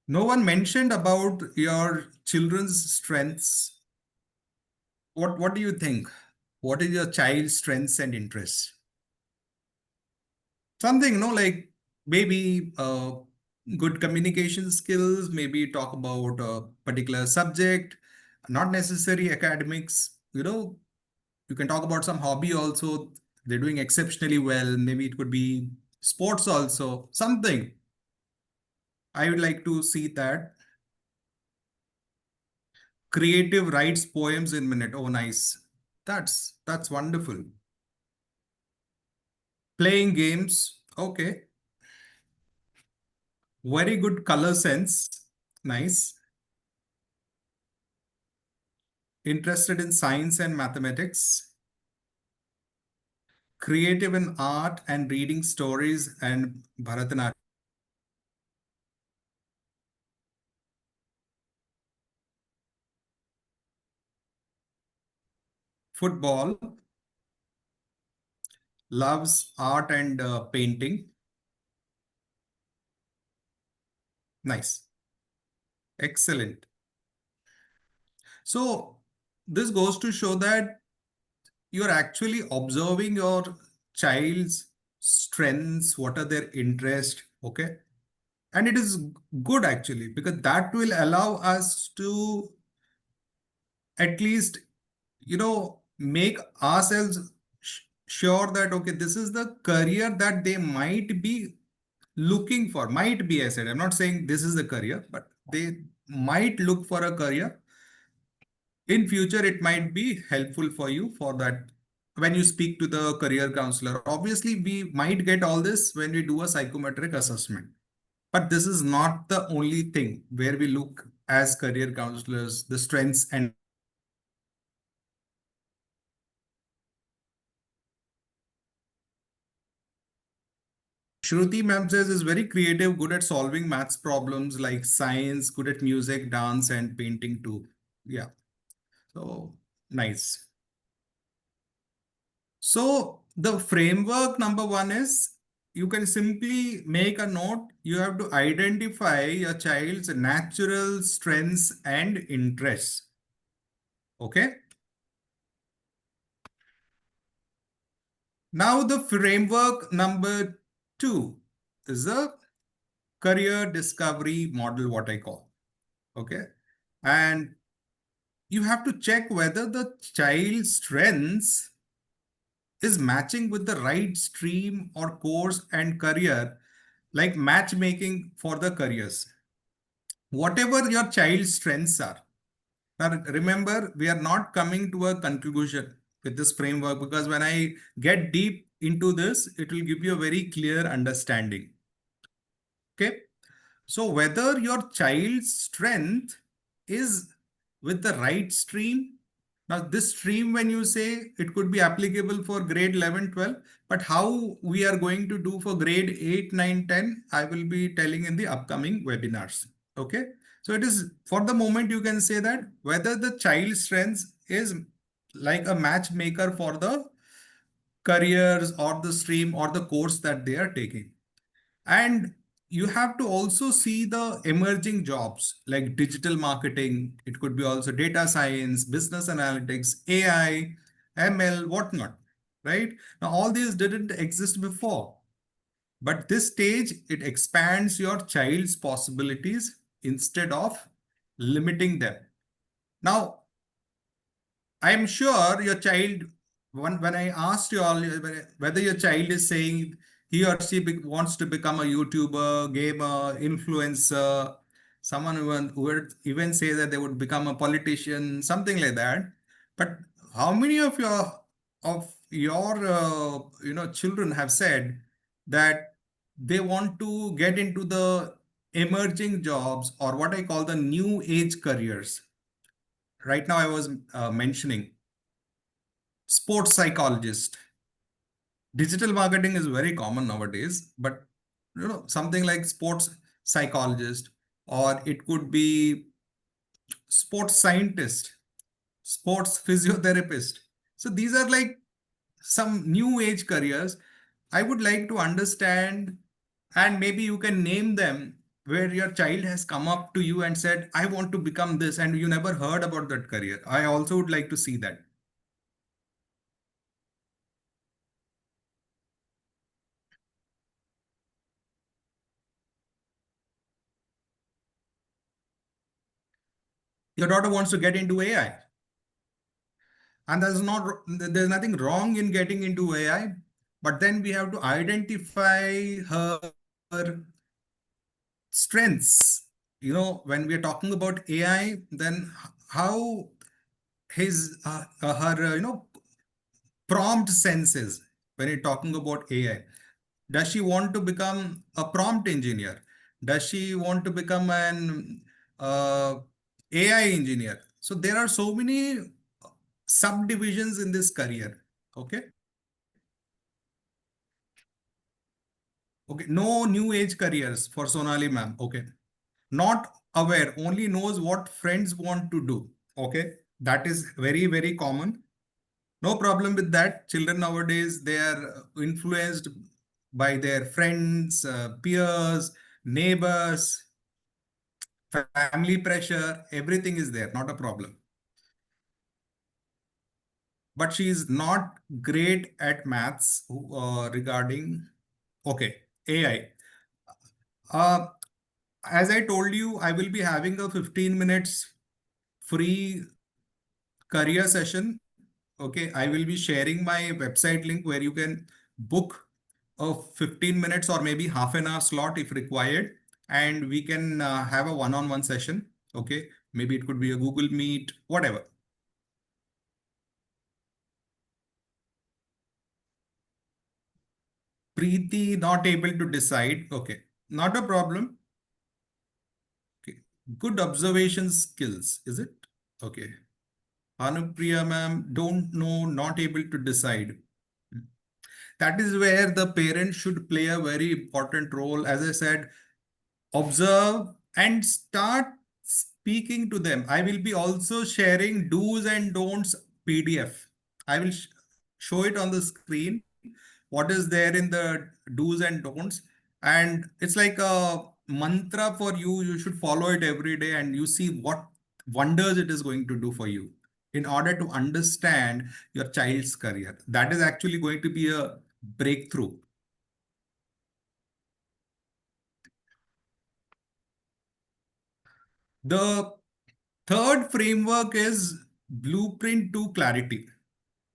No one mentioned about your children's strengths. What do you think? What is your child's strengths and interests? Something, no, like maybe good communication skills, maybe talk about a particular subject, not necessary academics, you can talk about some hobby also. They're doing exceptionally well. Maybe it could be sports also, something. I would like to see that. Creative writes poems in minute. Oh, nice. That's wonderful. Playing games. Okay. Very good color sense. Nice. Interested in science and mathematics. Creative in art and reading stories and Bharatanatyam. Football. Loves art and painting. Nice. Excellent. So this goes to show that you're actually observing your child's strengths, what are their interests, okay? And it is good actually, because that will allow us to at least, make ourselves sure that, okay, this is the career that they might be looking for. Might be, I said, I'm not saying this is the career, but they might look for a career. In future, it might be helpful for you for that when you speak to the career counselor. Obviously, we might get all this when we do a psychometric assessment. But this is not the only thing where we look as career counselors, the strengths and Shruti ma'am says is very creative, good at solving maths problems like science, good at music, dance, and painting too. Yeah. So nice. So the framework number one is you can simply make a note. You have to identify your child's natural strengths and interests. Okay. Now the framework number two is a career discovery model, what I call. Okay. And you have to check whether the child's strengths is matching with the right stream or course and career, like matchmaking for the careers. Whatever your child's strengths are. Now, remember, we are not coming to a conclusion with this framework, because when I get deep into this, it will give you a very clear understanding. Okay. So whether your child's strength is with the right stream. Now this stream, when you say, it could be applicable for grade 11, 12, but how we are going to do for grade 8, 9, 10, I will be telling in the upcoming webinars. Okay. So it is, for the moment, you can say that whether the child's strength is like a matchmaker for the careers or the stream or the course that they are taking. And you have to also see the emerging jobs like digital marketing. It could be also data science, business analytics, AI, ML, whatnot, right? Now, all these didn't exist before, but this stage, it expands your child's possibilities instead of limiting them. Now, I'm sure your child, when I asked you all whether your child is saying he or she wants to become a YouTuber, gamer, influencer, someone who would even say that they would become a politician, something like that. But how many of your children have said that they want to get into the emerging jobs or what I call the new age careers? Right now, I was mentioning sports psychologist. Digital marketing is very common nowadays, but something like sports psychologist, or it could be sports scientist, sports physiotherapist. So these are like some new age careers. I would like to understand, and maybe you can name them, where your child has come up to you and said, I want to become this, and you never heard about that career. I also would like to see that. Your daughter wants to get into AI. And there's nothing wrong in getting into AI, but then we have to identify her strengths. When we're talking about AI, then how her prompt senses when you're talking about AI. Does she want to become a prompt engineer? Does she want to become an AI engineer? So there are so many subdivisions in this career. Okay. Okay. No new age careers for Sonali ma'am. Okay. Not aware, only knows what friends want to do. Okay. That is very, very common. No problem with that. Children nowadays, they are influenced by their friends, peers, neighbors, family pressure. Everything is there. Not a problem. But she is not great at maths regarding, okay, AI. Uh, as I told you, I will be having a 15 minutes free career session. Okay, I will be sharing my website link where you can book a 15 minutes or maybe half an hour slot if required, and we can have a one-on-one session. Okay, maybe it could be a Google Meet, whatever. Preeti not able to decide. Okay, not a problem. Okay, good observation skills, is it? Okay. Anupriya ma'am, don't know, not able to decide. That is where the parent should play a very important role. As I said, observe and start speaking to them. I will be also sharing do's and don'ts PDF. I will show it on the screen. What is there in the do's and don'ts? And it's like a mantra for you. You should follow it every day and you see what wonders it is going to do for you in order to understand your child's career. That is actually going to be a breakthrough. The third framework is blueprint to clarity.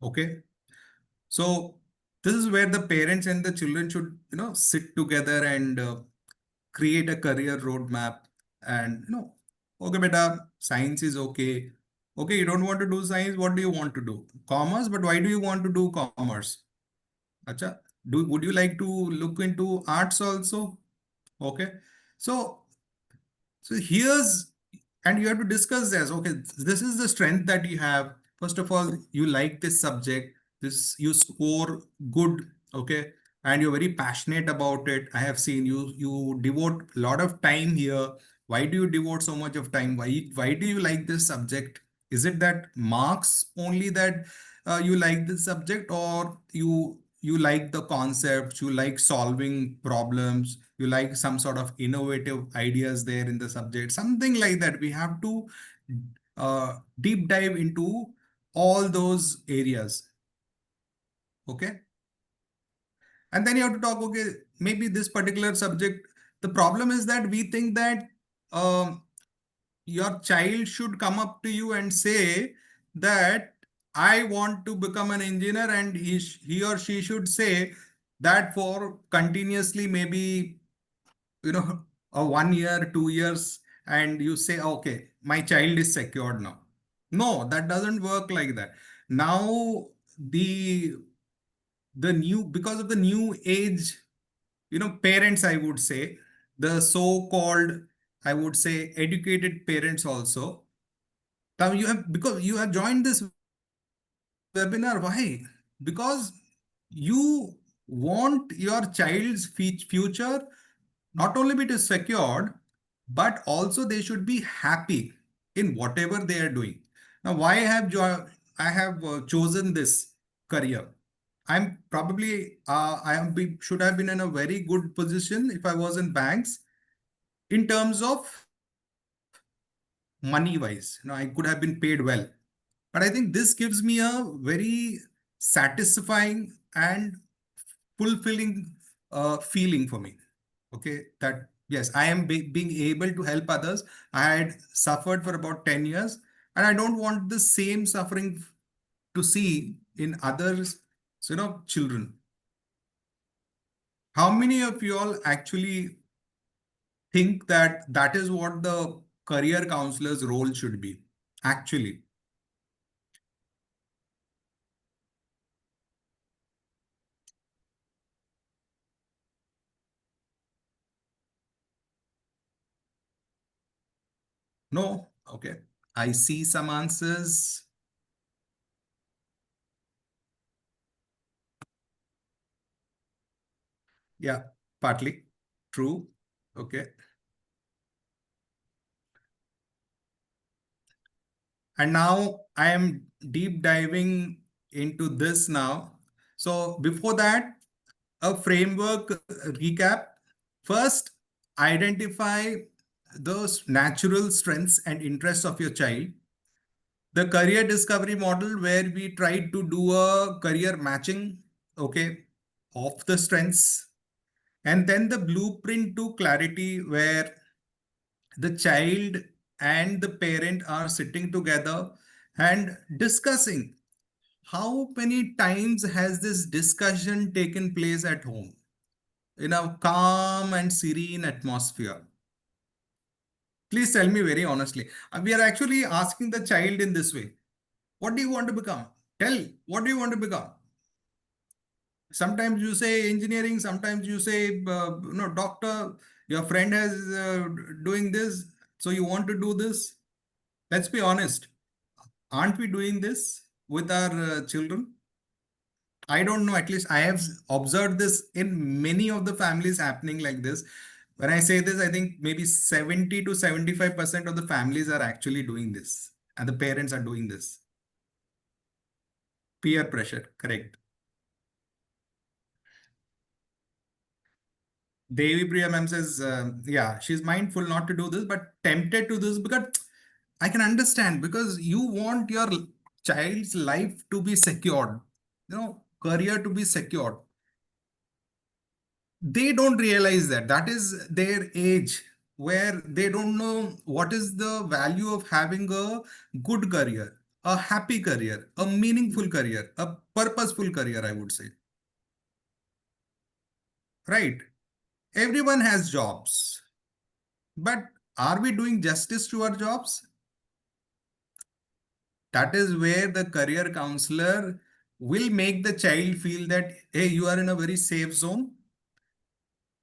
Okay. So this is where the parents and the children should, sit together and create a career roadmap. And, okay, beta, science is okay. Okay, you don't want to do science. What do you want to do? Commerce, but why do you want to do commerce? Acha, would you like to look into arts also? Okay. So here's, and you have to discuss this. Okay, this is the strength that you have. First of all, you like this subject. You score good. Okay, and you're very passionate about it. I have seen you devote a lot of time here. Why do you devote so much of time? Why do you like this subject? Is it that marks only that you like this subject, or you like the concepts, you like solving problems, you like some sort of innovative ideas there in the subject, something like that. We have to deep dive into all those areas. Okay. And then you have to talk, okay, maybe this particular subject, the problem is that we think that your child should come up to you and say that I want to become an engineer, and he or she should say that for continuously maybe a 1 year, 2 years, and you say, okay, my child is secured now. No, that doesn't work like that. Now the new, because of the new age, parents, I would say, the so-called, I would say, educated parents also. Now because you have joined this webinar. Why? Because you want your child's future not only be secured, but also they should be happy in whatever they are doing. Now, why I have chosen this career? I'm probably should have been in a very good position if I was in banks in terms of money wise. I could have been paid well. But I think this gives me a very satisfying and fulfilling feeling for me. Okay, that yes, I am being able to help others. I had suffered for about 10 years, and I don't want the same suffering to see in others, children. How many of you all actually think that that is what the career counselor's role should be? Actually, no. Okay, I see some answers. Yeah, partly true. Okay. And now I am deep diving into this now. So before that, a framework recap. First, identify those natural strengths and interests of your child. The career discovery model, where we try to do a career matching, okay, of the strengths. And then the blueprint to clarity, where the child and the parent are sitting together and discussing how many times has this discussion taken place at home in a calm and serene atmosphere. Please tell me very honestly. We are actually asking the child in this way. What do you want to become? Tell, what do you want to become? Sometimes you say engineering, sometimes you say, doctor, your friend has doing this, so you want to do this. Let's be honest. Aren't we doing this with our children? I don't know. At least I have observed this in many of the families happening like this. When I say this, I think maybe 70 to 75% of the families are actually doing this, and the parents are doing this. Peer pressure, correct. Devi Priya ma'am says, yeah, she's mindful not to do this, but tempted to this because I can understand, because you want your child's life to be secured, career to be secured. They don't realize that that is their age, where they don't know what is the value of having a good career, a happy career, a meaningful career, a purposeful career, I would say. Right? Everyone has jobs, but are we doing justice to our jobs? That is where the career counselor will make the child feel that, hey, you are in a very safe zone.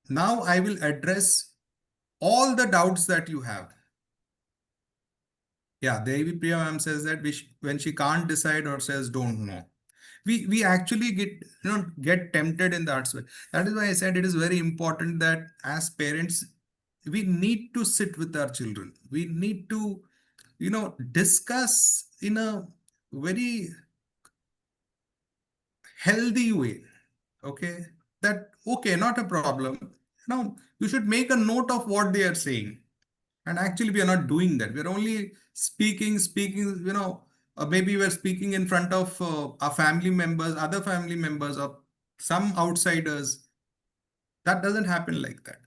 Now I will address all the doubts that you have. Yeah, Devi Priya ma'am says that when she can't decide or says don't know, we actually get tempted in that way. That is why I said it is very important that as parents we need to sit with our children. We need to discuss in a very healthy way. Okay, that okay, not a problem. Now you should make a note of what they are saying. And actually, we are not doing that. We're only speaking, maybe we're speaking in front of our family members, other family members, or some outsiders. That doesn't happen like that.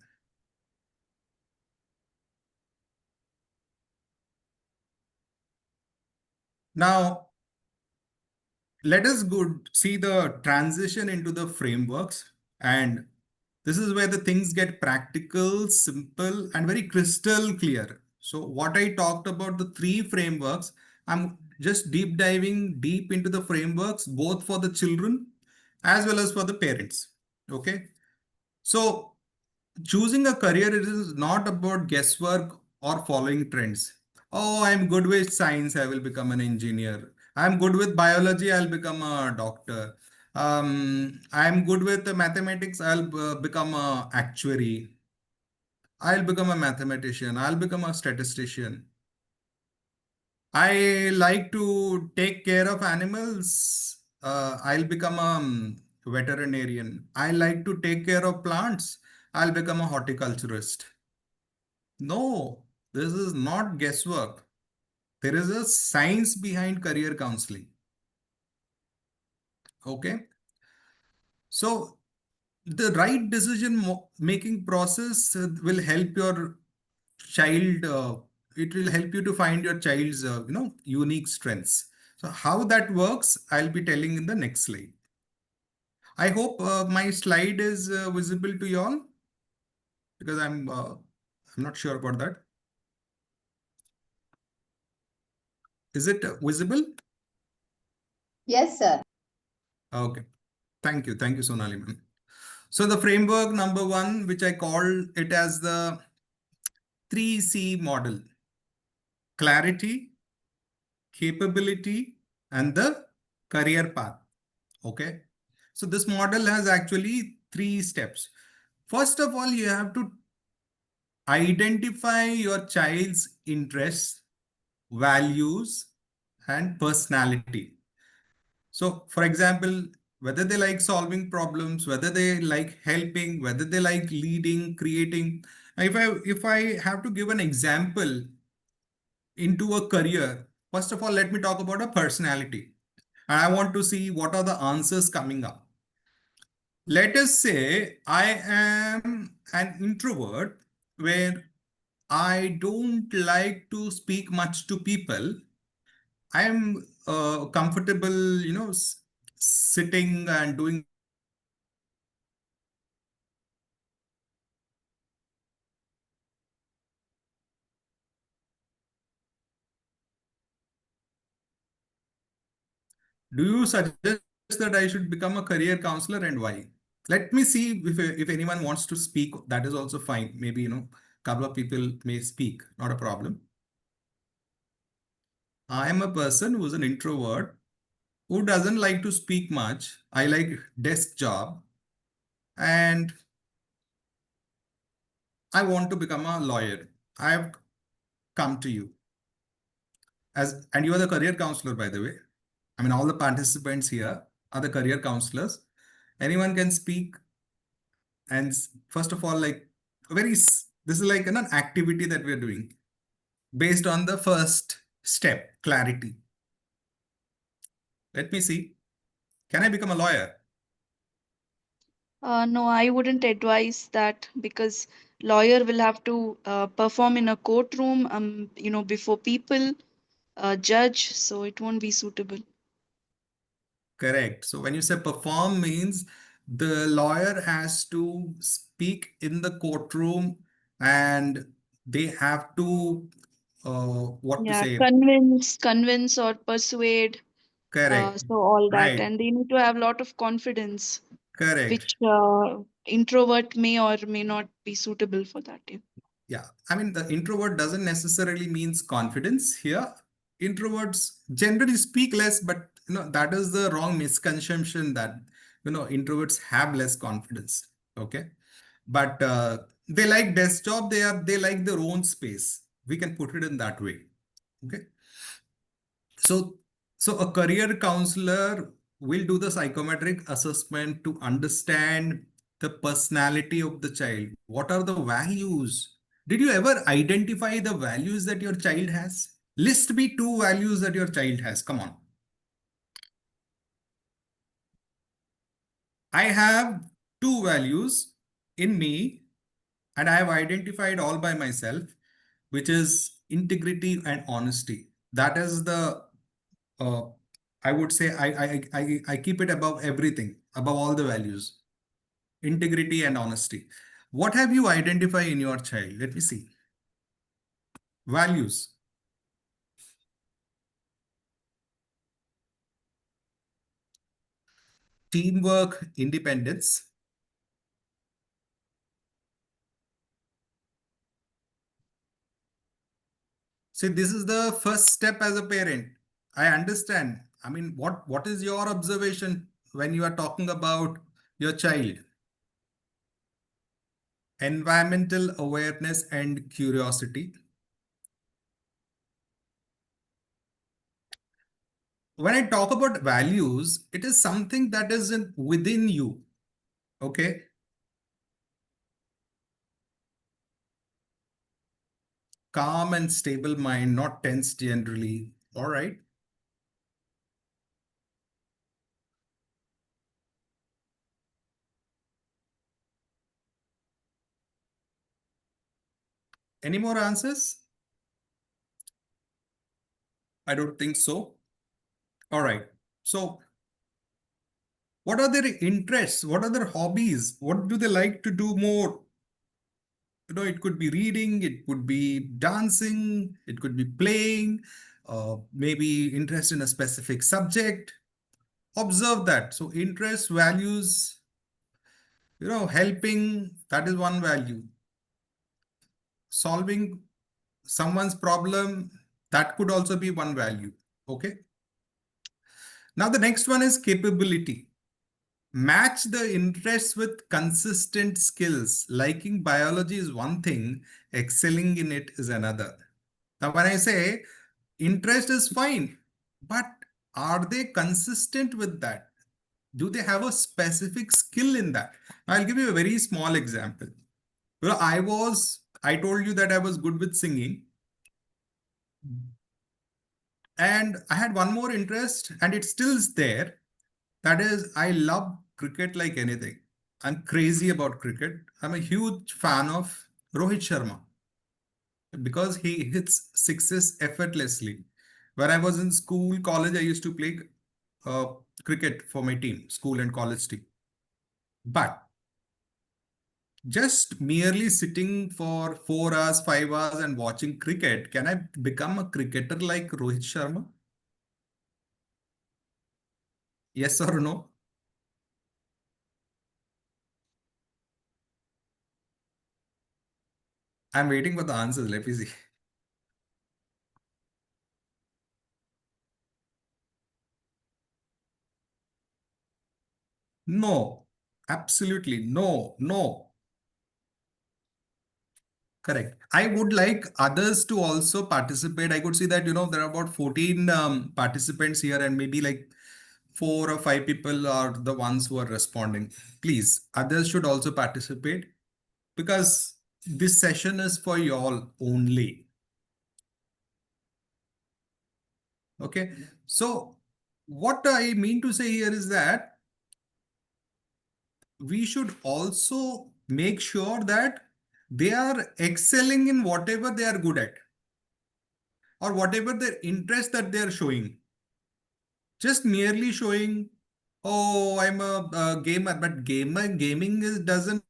Now, let us see the transition into the frameworks. And this is where the things get practical, simple, and very crystal clear. So what I talked about the three frameworks, I'm just deep diving deep into the frameworks, both for the children as well as for the parents. Okay. So choosing a career, it is not about guesswork or following trends. Oh, I'm good with science, I will become an engineer. I'm good with biology, I'll become a doctor. I'm good with the mathematics, I'll become a actuary. I'll become a mathematician, I'll become a statistician. I like to take care of animals. I'll become a veterinarian. I like to take care of plants. I'll become a horticulturist. No, this is not guesswork. There is a science behind career counseling. Okay. So the right decision making process will help your child. It will help you to find your child's, unique strengths. So how that works, I'll be telling in the next slide. I hope my slide is visible to you all, because I'm not sure about that. Is it visible? Yes, sir. Okay. Thank you. Thank you, Sonali ma'am. So the framework number one, which I call it as the 3C model: clarity, capability, and the career path. Okay. So this model has actually 3 steps. First of all, you have to identify your child's interests, values, and personality. So, for example, whether they like solving problems, whether they like helping, whether they like leading, creating. If I have to give an example into a career, first of all, let me talk about a personality. And I want to see what are the answers coming up. Let us say I am an introvert where I don't like to speak much to people. I am comfortable, sitting and doing. Do you suggest that I should become a career counselor, and why? Let me see if anyone wants to speak. That is also fine. Maybe, couple of people may speak, not a problem. I am a person who's an introvert who doesn't like to speak much. I like desk job, and I want to become a lawyer. I have come to you and you are the career counselor, by the way. I mean, all the participants here are the career counselors. Anyone can speak. And first of all, like this is like an activity that we're doing based on the first step, clarity. Let me see. Can I become a lawyer? No, I wouldn't advise that because lawyer will have to perform in a courtroom, before people, judge, so it won't be suitable. Correct. So when you say perform means the lawyer has to speak in the courtroom, and they have to, what to Yeah, say? convince or persuade. Correct. So all that, Right. and they need to have a lot of confidence, Correct. which introvert may or may not be suitable for that. Yeah. Yeah. I mean, the introvert doesn't necessarily means confidence here. Introverts generally speak less, but that is the wrong misconception that introverts have less confidence. Okay. But they like desk job, they like their own space. We can put it in that way. Okay. So, so a career counselor will do the psychometric assessment to understand the personality of the child. What are the values? Did you ever identify the values that your child has? List me 2 values that your child has. Come on. I have 2 values in me, and I have identified all by myself, which is integrity and honesty. That is the uh, I would say I keep it above everything, above all the values, integrity and honesty. What have you identified in your child? Let me see. Values. Teamwork, independence. See, this is the first step as a parent. I understand. I mean, what is your observation when you are talking about your child? Environmental awareness and curiosity. When I talk about values, it is something that is within you. Okay. Calm and stable mind, not tense generally. All right. Any more answers? I don't think so. All right. So, what are their interests? What are their hobbies? What do they like to do more? It could be reading, it could be dancing, it could be playing, maybe interest in a specific subject. Observe that. So, interest, values, helping, that is one value. Solving someone's problem, that could also be one value. Okay. Now, the next one is capability. Match the interests with consistent skills. Liking biology is one thing, excelling in it is another. Now, when I say interest is fine, but are they consistent with that? Do they have a specific skill in that? I'll give you a very small example. Well, I told you that I was good with singing. And I had one more interest, and it still is there. That is, I love cricket like anything. I'm crazy about cricket. I'm a huge fan of Rohit Sharma because he hits sixes effortlessly. When I was in school, college, I used to play uh, cricket for my team, school and college team. But just merely sitting for 4 hours, 5 hours and watching cricket, can I become a cricketer like Rohit Sharma? Yes or no? I'm waiting for the answers. Let me see. No, absolutely no, no. Correct. I would like others to also participate. I could see that, there are about 14 participants here, and maybe like 4 or 5 people are the ones who are responding. Please, others should also participate because this session is for y'all only. Okay. So, what I mean to say here is that we should also make sure that they are excelling in whatever they are good at or whatever their interest that they are showing. Just merely showing, oh, I'm a gamer, but gaming doesn't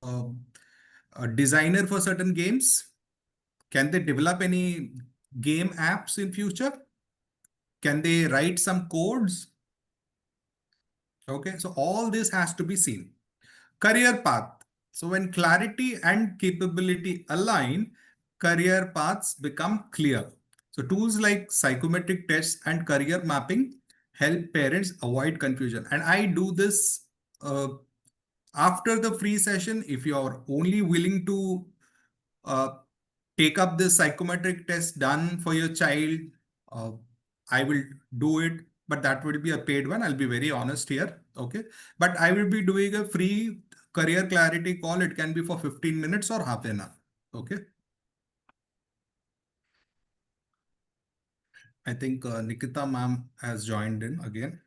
uh, a designer for certain games. Can they develop any game apps in future? Can they write some codes? Okay, so all this has to be seen. Career path. So when clarity and capability align, career paths become clear. So tools like psychometric tests and career mapping help parents avoid confusion. And I do this uh, after the free session. If you are only willing to uh, take up this psychometric test done for your child, uh, I will do it, but that will be a paid one. I'll be very honest here. Okay. But I will be doing a free career clarity call. It can be for 15 minutes or half an hour. Okay. I think Nikita ma'am has joined in again.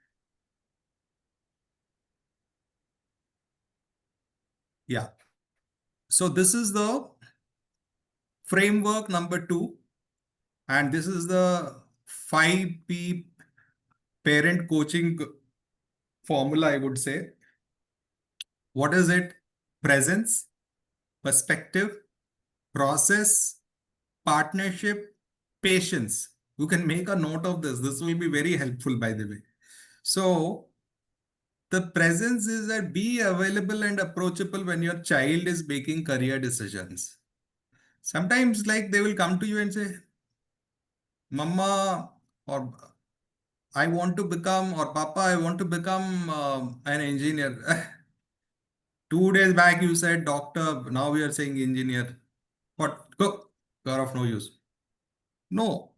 Yeah. So this is the framework number 2. And this is the 5P parent coaching formula, I would say. What is it? Presence, perspective, process, partnership, patience. You can make a note of this. This will be very helpful, by the way. So the presence is that be available and approachable when your child is making career decisions. Sometimes, like they will come to you and say, Mama, or I want to become, or Papa, I want to become an engineer. 2 days back, you said doctor. Now we are saying engineer. What? Go. You're of no use. No.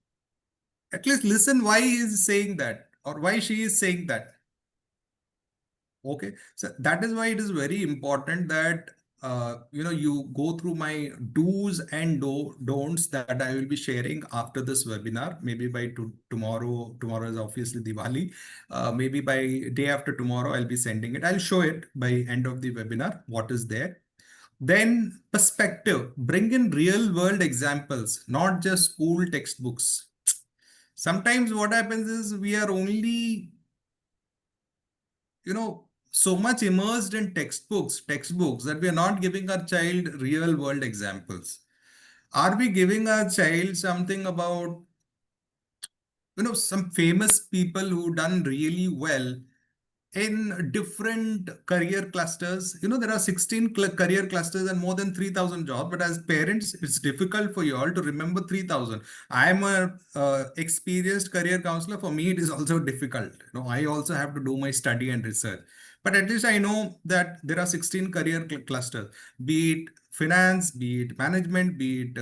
At least listen why he is saying that or why she is saying that. Okay, so that is why it is very important that you go through my do's and don'ts that I will be sharing after this webinar. Maybe by tomorrow. Tomorrow is obviously Diwali. Maybe by day after tomorrow, I'll be sending it. I'll show it by end of the webinar what is there. Then perspective. Bring in real world examples, not just school textbooks. Sometimes what happens is we are only so much immersed in textbooks that we are not giving our child real world examples. Are we giving our child something about some famous people who done really well in different career clusters? There are 16 career clusters and more than 3,000 jobs, but as parents it's difficult for you all to remember 3,000. I am a experienced career counselor. For me it is also difficult. I also have to do my study and research, but at least I know that there are 16 career clusters, be it finance, be it management, be it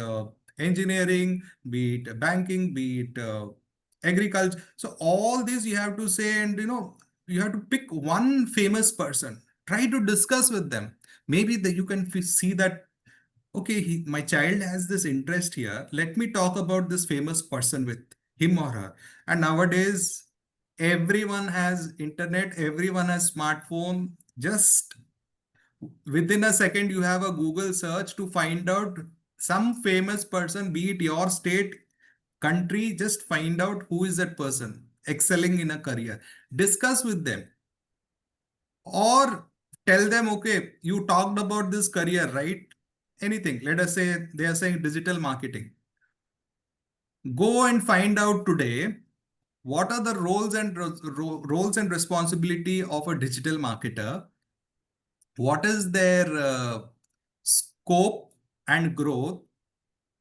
engineering, be it banking, be it agriculture. So all this you have to say, and you have to pick one famous person, try to discuss with them. Maybe that you can see that, okay, my child has this interest here, let me talk about this famous person with him or her. And nowadays everyone has internet, everyone has smartphone. Just within a second you have a Google search to find out some famous person, be it your state, country. Just find out who is that person excelling in a career, discuss with them, or tell them, okay, you talked about this career, right? Anything, let us say they are saying digital marketing. Go and find out today what are the roles and responsibility of a digital marketer. What is their scope and growth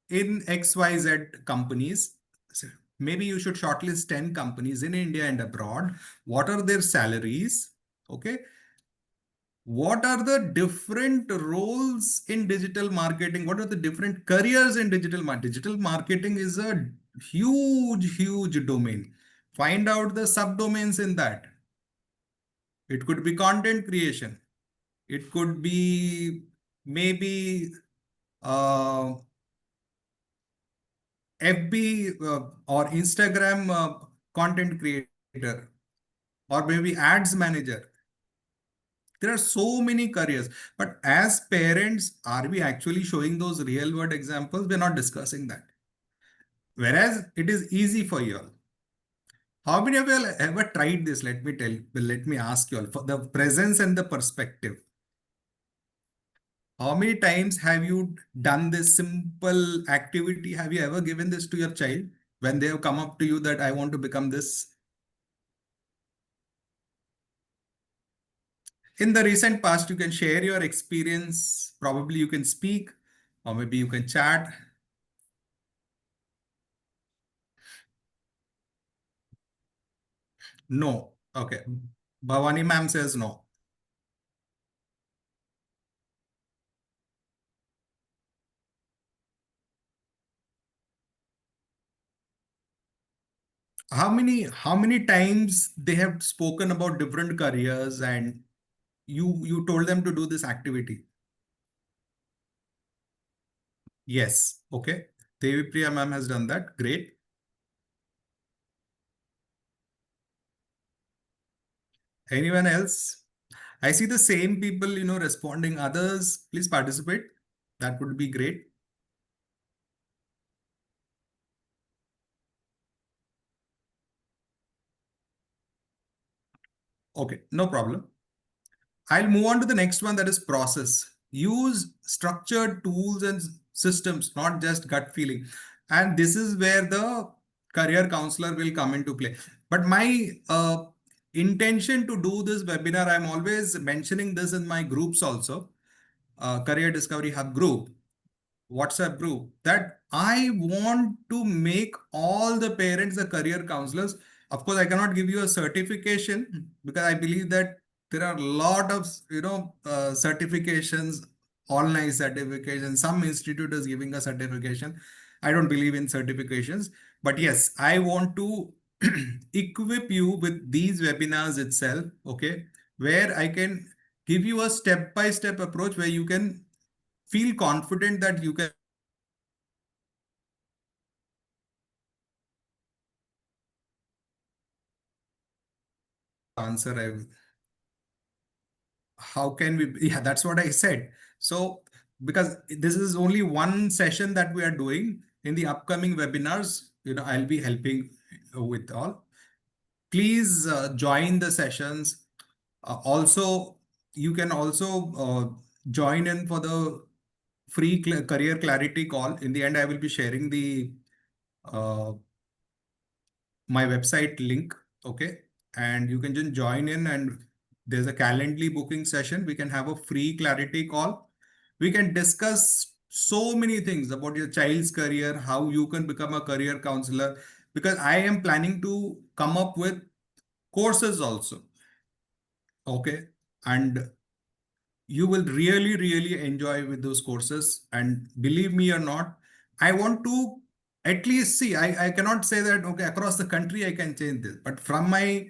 in XYZ companies? So maybe you should shortlist 10 companies in India and abroad. What are their salaries? Okay. What are the different roles in digital marketing? What are the different careers in digital marketing? Digital marketing is a huge domain. Find out the subdomains in that. It could be content creation. It could be maybe uh, FB or Instagram content creator, or maybe ads manager. There are so many careers, but as parents, are we actually showing those real world examples? We're not discussing that. Whereas it is easy for you all. How many of you all ever tried this? Let me ask you all for the presence and the perspective. How many times have you done this simple activity? Have you ever given this to your child when they have come up to you that I want to become this? In the recent past, you can share your experience. Probably you can speak, or maybe you can chat. No. Okay. Bhavani ma'am says no. How many times they have spoken about different careers and you told them to do this activity? Yes. Okay. Devi Priya ma'am has done that. Great. Anyone else? I see the same people, responding. Others, please participate. That would be great. Okay, no problem. I'll move on to the next one, that is process. Use structured tools and systems, not just gut feeling. And this is where the career counselor will come into play. But my intention to do this webinar, I'm always mentioning this in my groups also, Career Discovery Hub group, WhatsApp group, that I want to make all the parents the career counselors. Of course, I cannot give you a certification because I believe that there are a lot of certifications, online certifications. Some institute is giving a certification. I don't believe in certifications, but yes, I want to equip you with these webinars itself. Okay, where I can give you a step-by-step approach where you can feel confident that you can answer. How can we? Yeah, that's what I said. So, because this is only one session that we are doing, in the upcoming webinars, I'll be helping with all. Please join the sessions. Also, you can also join in for the free career clarity call. In the end, I will be sharing the uh, my website link. Okay, and you can just join in, and there's a Calendly booking session. We can have a free clarity call. We can discuss so many things about your child's career, how you can become a career counselor, because I am planning to come up with courses also. Okay, and you will really, really enjoy with those courses. And believe me or not, I want to at least see, I cannot say that, okay, across the country, I can change this. But from my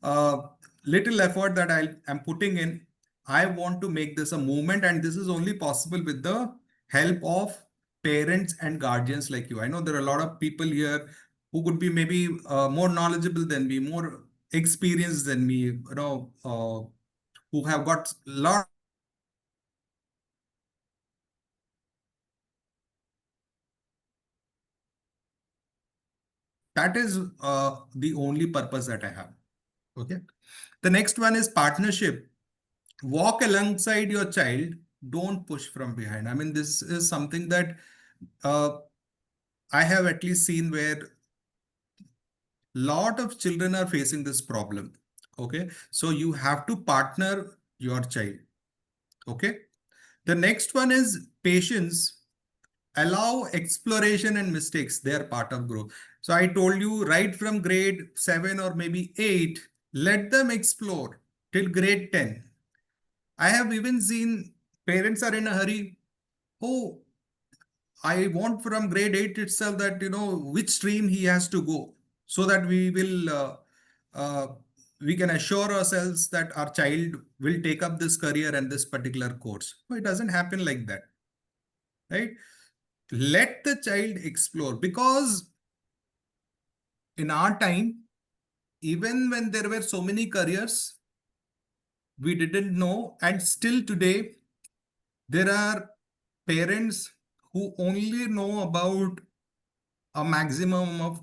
uh, little effort that I am putting in, I want to make this a movement. And this is only possible with the help of parents and guardians like you. I know there are a lot of people here who could be maybe more knowledgeable than me, more experienced than me, who have got a lot. That is the only purpose that I have. Okay. The next one is partnership. Walk alongside your child. Don't push from behind. I mean, this is something that I have at least seen where lot of children are facing this problem. Okay. So you have to partner your child. Okay. The next one is patience. Allow exploration and mistakes. They are part of growth. So I told you right from grade 7 or maybe 8, let them explore till grade 10. I have even seen parents are in a hurry. Oh, I want from grade 8 itself that, which stream he has to go, so that uh, we can assure ourselves that our child will take up this career and this particular course. No, it doesn't happen like that, right? Let the child explore, because in our time, even when there were so many careers, we didn't know. And still today, there are parents who only know about a maximum of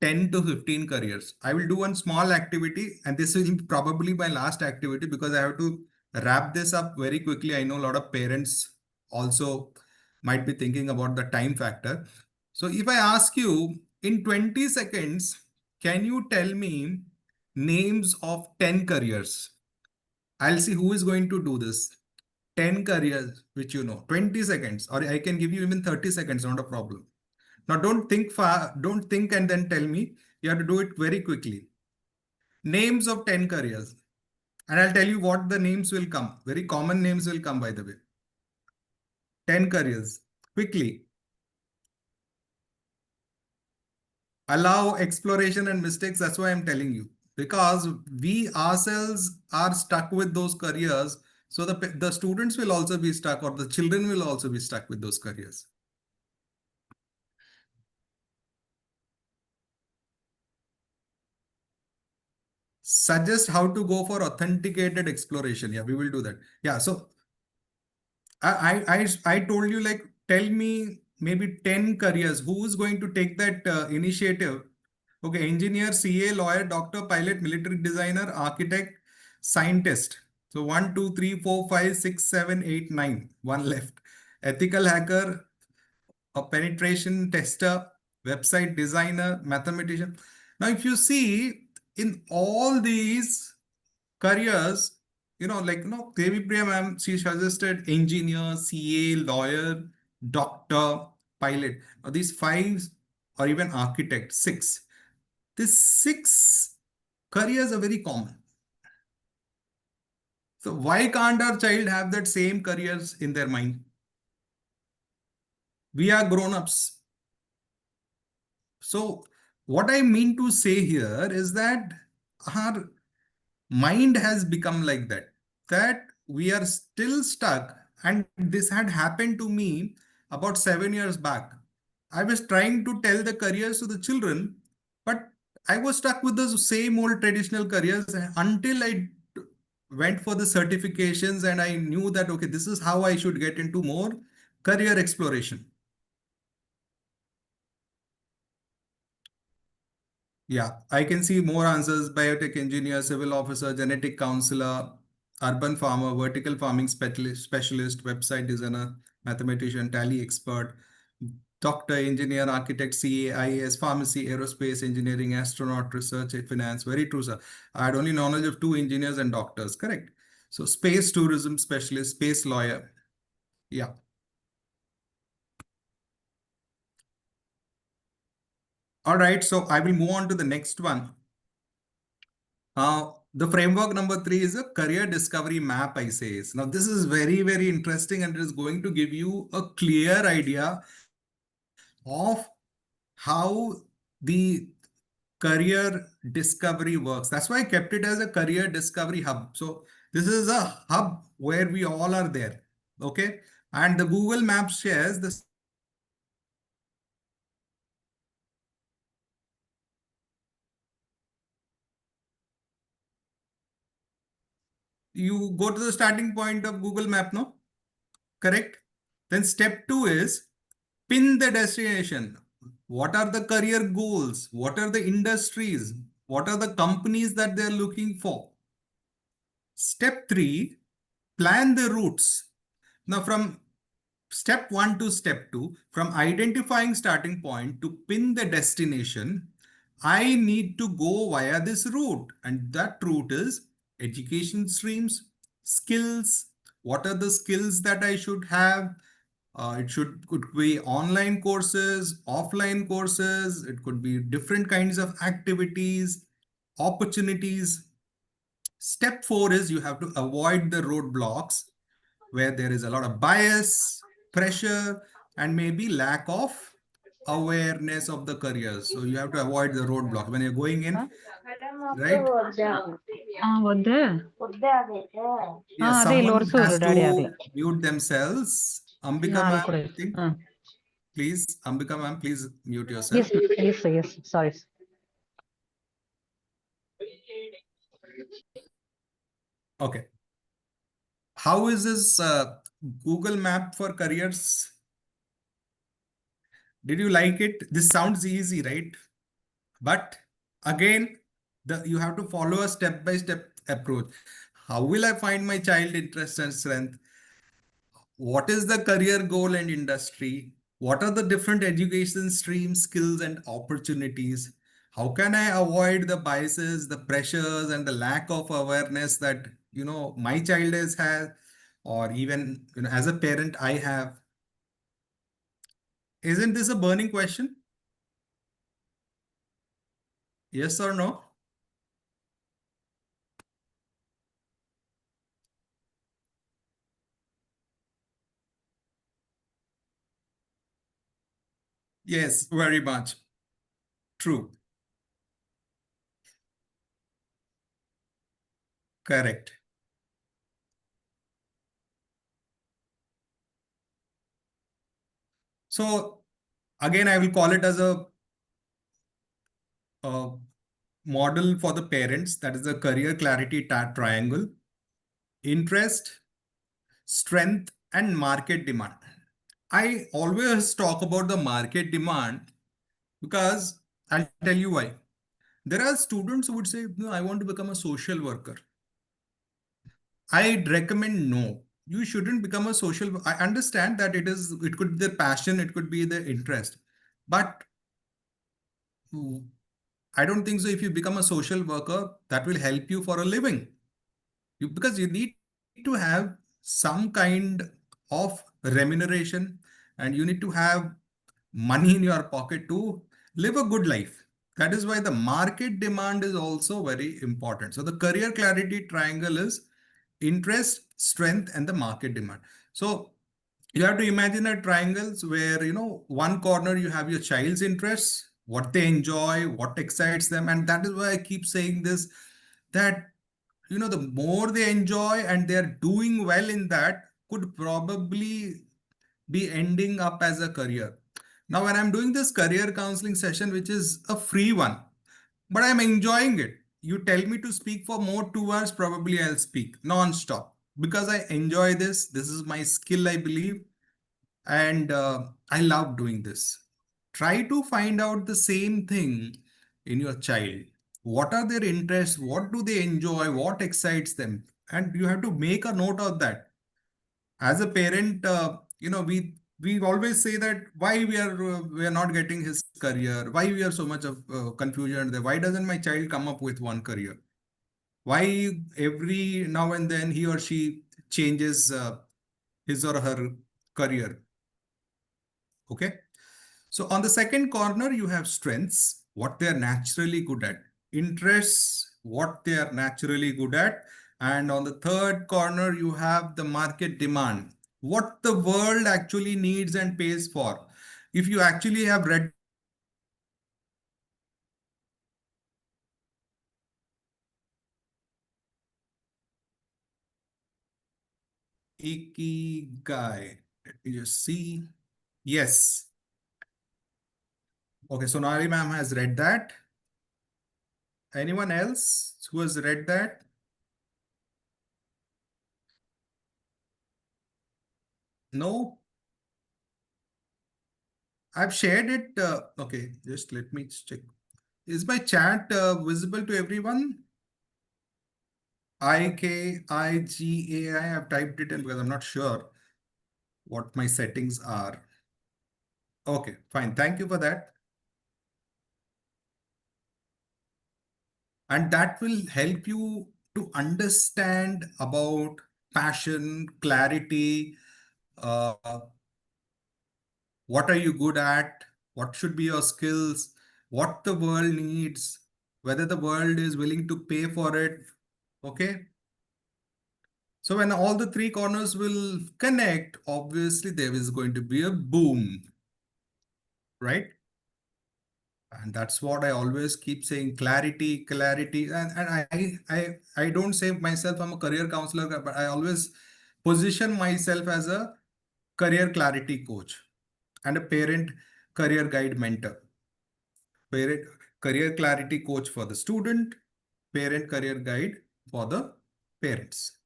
10 to 15 careers. I will do one small activity, and this is probably my last activity because I have to wrap this up very quickly. I know a lot of parents also might be thinking about the time factor. So if I ask you in 20 seconds, can you tell me names of 10 careers? I'll see who is going to do this. 10 careers which 20 seconds, or I can give you even 30 seconds, not a problem. Now don't think far, don't think and then tell me. You have to do it very quickly. Names of 10 careers. And I'll tell you what the names will come. Very common names will come, by the way. 10 careers. Quickly. Allow exploration and mistakes. That's why I'm telling you. Because we ourselves are stuck with those careers. So the students will also be stuck, or the children will also be stuck with those careers. Suggest how to go for authenticated exploration. Yeah, we will do that. Yeah, so I told you, like, tell me maybe 10 careers. Who is going to take that initiative? Okay, engineer, CA, lawyer, doctor, pilot, military designer, architect, scientist. So 1, 2, 3, 4, 5, 6, 7, 8, 9. One left. Ethical hacker, a penetration tester, website designer, mathematician. Now, if you see in all these careers, Devi Priya ma'am, she suggested engineer, CA, lawyer, doctor, pilot. Now, these five, or even architect, six. These six careers are very common. So why can't our child have that same careers in their mind? We are grown-ups. So what I mean to say here is that our mind has become like that we are still stuck. And this had happened to me about 7 years back. I was trying to tell the careers to the children, but I was stuck with the same old traditional careers until I went for the certifications and I knew that, okay, this is how I should get into more career exploration. Yeah, I can see more answers. Biotech engineer, civil officer, genetic counselor, urban farmer, vertical farming specialist, website designer, mathematician, tally expert, doctor, engineer, architect, CA, IAS, pharmacy, aerospace, engineering, astronaut, research, finance. Very true, sir. I had only knowledge of 2 engineers and doctors. Correct. So space tourism specialist, space lawyer. Yeah. All right. So I will move on to the next one. The framework number 3 is a career discovery map, I say. Now, this is very, very interesting and it is going to give you a clear idea of how the career discovery works. That's why I kept it as a career discovery hub. So this is a hub where we all are there. Okay. And the Google Maps shares this. You go to the starting point of Google Map, no? Correct. Then step 2 is pin the destination. What are the career goals? What are the industries? What are the companies that they're looking for? Step 3, plan the routes. Now, from step 1 to step 2, from identifying starting point to pin the destination, I need to go via this route. And that route is education streams, skills. What are the skills that I should have? Could be online courses, offline courses. It could be different kinds of activities, opportunities. Step 4 is you have to avoid the roadblocks where there is a lot of bias, pressure, and maybe lack of awareness of the careers. So you have to avoid the roadblock when you're going in, right? Yes, someone has to mute themselves. Ambika ma'am, I think. Please, Ambika ma'am, please mute yourself. Yes, sorry. Okay. How is this Google Map for careers? Did you like it? This sounds easy, right? But again, you have to follow a step-by-step approach. How will I find my child interest and strength? What is the career goal and industry? What are the different education streams, skills, and opportunities? How can I avoid the biases, the pressures, and the lack of awareness that my child has had, or even as a parent I have? Isn't this a burning question? Yes or no? Yes, very much. True. Correct. So again, I will call it as a model for the parents. That is the career clarity triangle: interest, strength, and market demand. I always talk about the market demand because I'll tell you why. There are students who would say, no, I want to become a social worker. I'd recommend no. You shouldn't become a social. I understand that it could be their passion, it could be their interest, but I don't think so. If you become a social worker, that will help you for a living. Because you need to have some kind of remuneration, and you need to have money in your pocket to live a good life. That is why the market demand is also very important. So the career clarity triangle is interest, strength, and the market demand. So you have to imagine a triangles where, one corner you have your child's interests, what they enjoy, what excites them. And that is why I keep saying this, that the more they enjoy and they're doing well in that, could probably be ending up as a career. Now, when I'm doing this career counseling session, which is a free one, but I'm enjoying it. You tell me to speak for more 2 hours, probably I'll speak non-stop because I enjoy this. This is my skill, I believe. And I love doing this. Try to find out the same thing in your child. What are their interests? What do they enjoy? What excites them? And you have to make a note of that. As a parent, we always say that why we are not getting his career, why we are so much of confusion there. Why doesn't my child come up with one career? Why every now and then he or she changes his or her career? Okay. So on the second corner, you have strengths, what they are naturally good at, interests, what they are naturally good at. And on the third corner, you have the market demand, what the world actually needs and pays for. If you actually have read Ikigai, let me just see. Yes. Okay, Sonali ma'am has read that. Anyone else who has read that? No? I've shared it. Okay, just let me check. Is my chat visible to everyone? IKIGAI. I've typed it in because I'm not sure what my settings are. Okay, fine. Thank you for that. And that will help you to understand about passion, clarity, uh, what are you good at, what should be your skills, what the world needs, whether the world is willing to pay for it. Okay. So when all the three corners will connect, obviously there is going to be a boom, right? And that's what I always keep saying, clarity, clarity. And I don't say myself I'm a career counselor, but I always position myself as a career clarity coach and a parent career guide mentor. Parent career clarity coach for the student, parent career guide for the parents.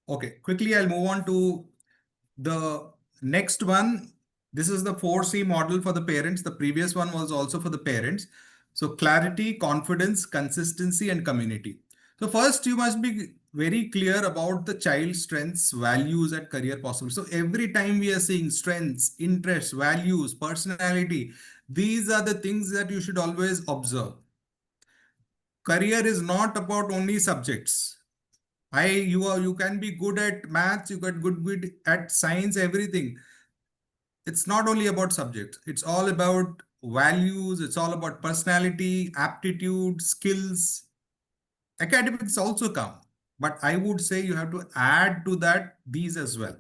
Okay, quickly I'll move on to the next one. This is the 4C model for the parents. The previous one was also for the parents. So clarity, confidence, consistency, and community. So first you must be very clear about the child's strengths, values, and career possible. So every time we are seeing strengths, interests, values, personality, these are the things that you should always observe. Career is not about only subjects. You can be good at maths, you get good at science, everything. It's not only about subjects, it's all about values, it's all about personality, aptitude, skills. Academics also come, but I would say you have to add to that these as well.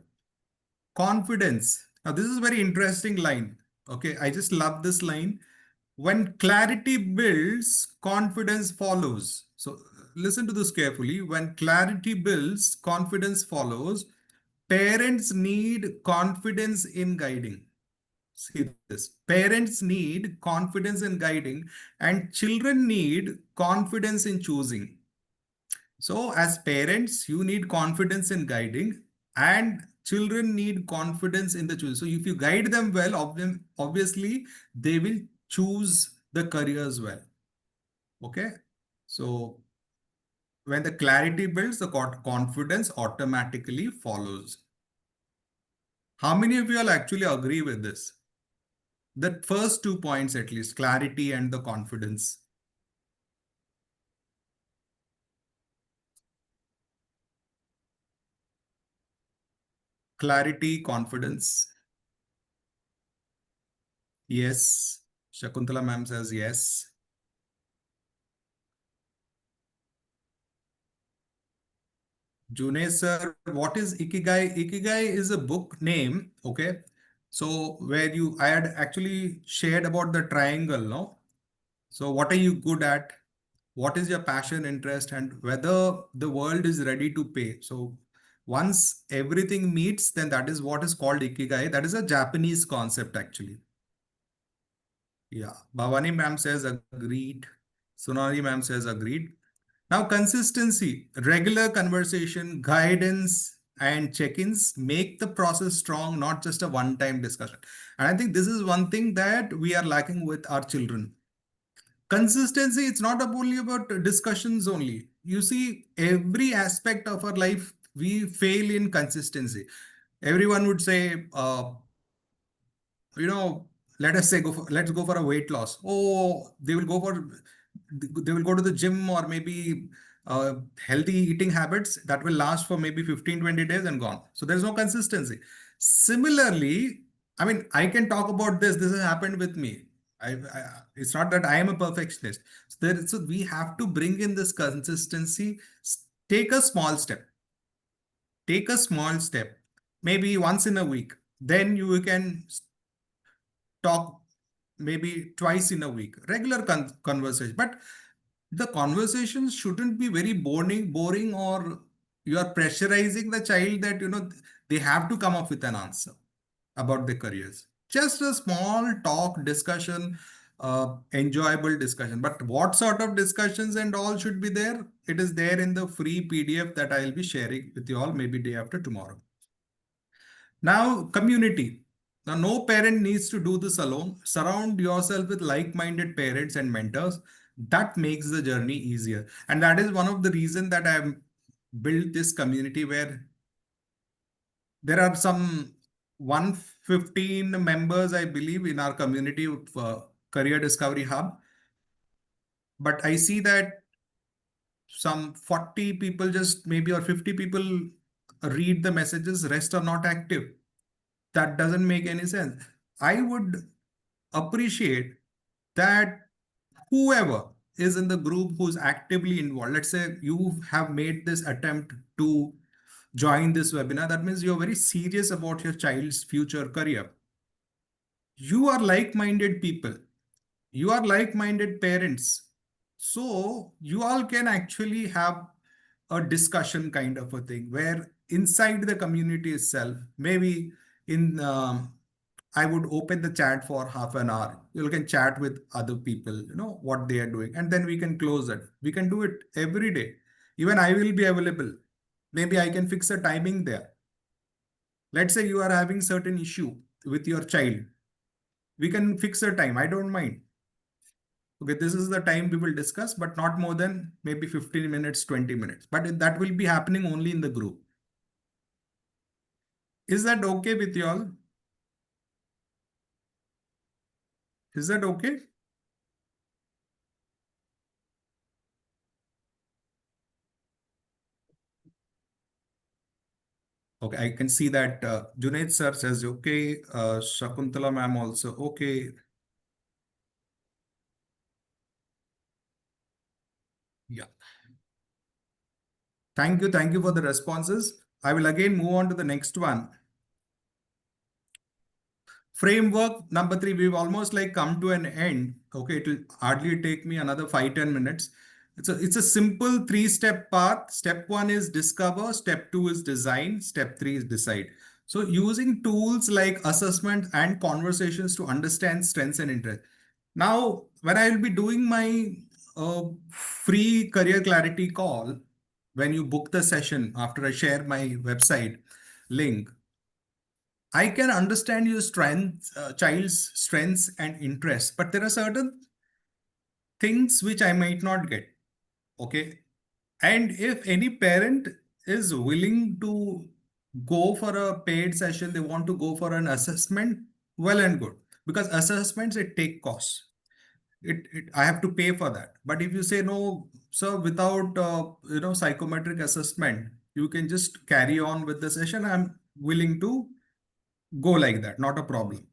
Confidence. Now this is a very interesting line. Okay, I just love this line. When clarity builds, confidence follows. So listen to this carefully. When clarity builds, confidence follows. Parents need confidence in guiding. See this. Parents need confidence in guiding, and children need confidence in choosing. So as parents, you need confidence in guiding, and children need confidence in the choice. So if you guide them well, obviously they will choose the careers well. Okay. So when the clarity builds, the confidence automatically follows. How many of you all actually agree with this? The first 2 points, at least, clarity and the confidence. Clarity, confidence. Yes. Shakuntala ma'am says yes. Junaid sir, what is Ikigai? Ikigai is a book name, okay? So where I had actually shared about the triangle, no? So what are you good at? What is your passion, interest, and whether the world is ready to pay. So once everything meets, then that is what is called Ikigai. That is a Japanese concept actually. Yeah, Bhavani ma'am says agreed. Sonali ma'am says agreed. Now, consistency, regular conversation, guidance, and check-ins make the process strong, not just a one-time discussion. And I think this is one thing that we are lacking with our children. Consistency, it's not only about discussions only. You see, every aspect of our life, we fail in consistency. Everyone would say, you know, let us say let's go for a weight loss. Oh, they will go to the gym, or maybe healthy eating habits that will last for maybe 15-20 days and gone. So there's no consistency. Similarly, I mean, I can talk about this has happened with me. It's not that I am a perfectionist. So we have to bring in this consistency. Take a small step. Take a small step, maybe once in a week. Then you can talk maybe twice in a week, regular conversation. But the conversations shouldn't be very boring, or you are pressurizing the child that, they have to come up with an answer about their careers. Just a small talk, discussion, enjoyable discussion. But what sort of discussions and all should be there? It is there in the free PDF that I'll be sharing with you all maybe day after tomorrow. Now, community. Now, no parent needs to do this alone. Surround yourself with like-minded parents and mentors. That makes the journey easier. And that is one of the reasons that I've built this community, where there are some 115 members, I believe, in our community of Career Discovery Hub. But I see that some 40 people just maybe, or 50 people read the messages, rest are not active. That doesn't make any sense. I would appreciate that whoever is in the group who's actively involved, let's say you have made this attempt to join this webinar, that means you're very serious about your child's future career. You are like-minded people. You are like-minded parents. So you all can actually have a discussion kind of a thing, where inside the community itself, maybe in I would open the chat for half an hour. You can chat with other people, what they are doing, and then we can close it. We can do it every day. Even I will be available. Maybe I can fix a timing there. Let's say you are having certain issue with your child. We can fix a time. I don't mind. Okay, this is the time we will discuss, but not more than maybe 15 minutes, 20 minutes. But that will be happening only in the group. Is that okay with you all? Is that okay? Okay, I can see that Junaid sir says okay. Shakuntala ma'am also okay. Yeah. Thank you. Thank you for the responses. I will again move on to the next one. Framework number 3, we've almost like come to an end. Okay, it will hardly take me another 5-10 minutes. It's a simple 3-step path. Step 1 is discover, step 2 is design, step 3 is decide. So using tools like assessment and conversations to understand strengths and interests. Now, when I will be doing my free career clarity call, when you book the session after I share my website link, I can understand your strengths, child's strengths and interests, but there are certain things which I might not get. Okay. And if any parent is willing to go for a paid session, they want to go for an assessment, well and good. Because assessments, it take costs. I have to pay for that. But if you say no, sir, without psychometric assessment, you can just carry on with the session. I'm willing to go like that, not a problem.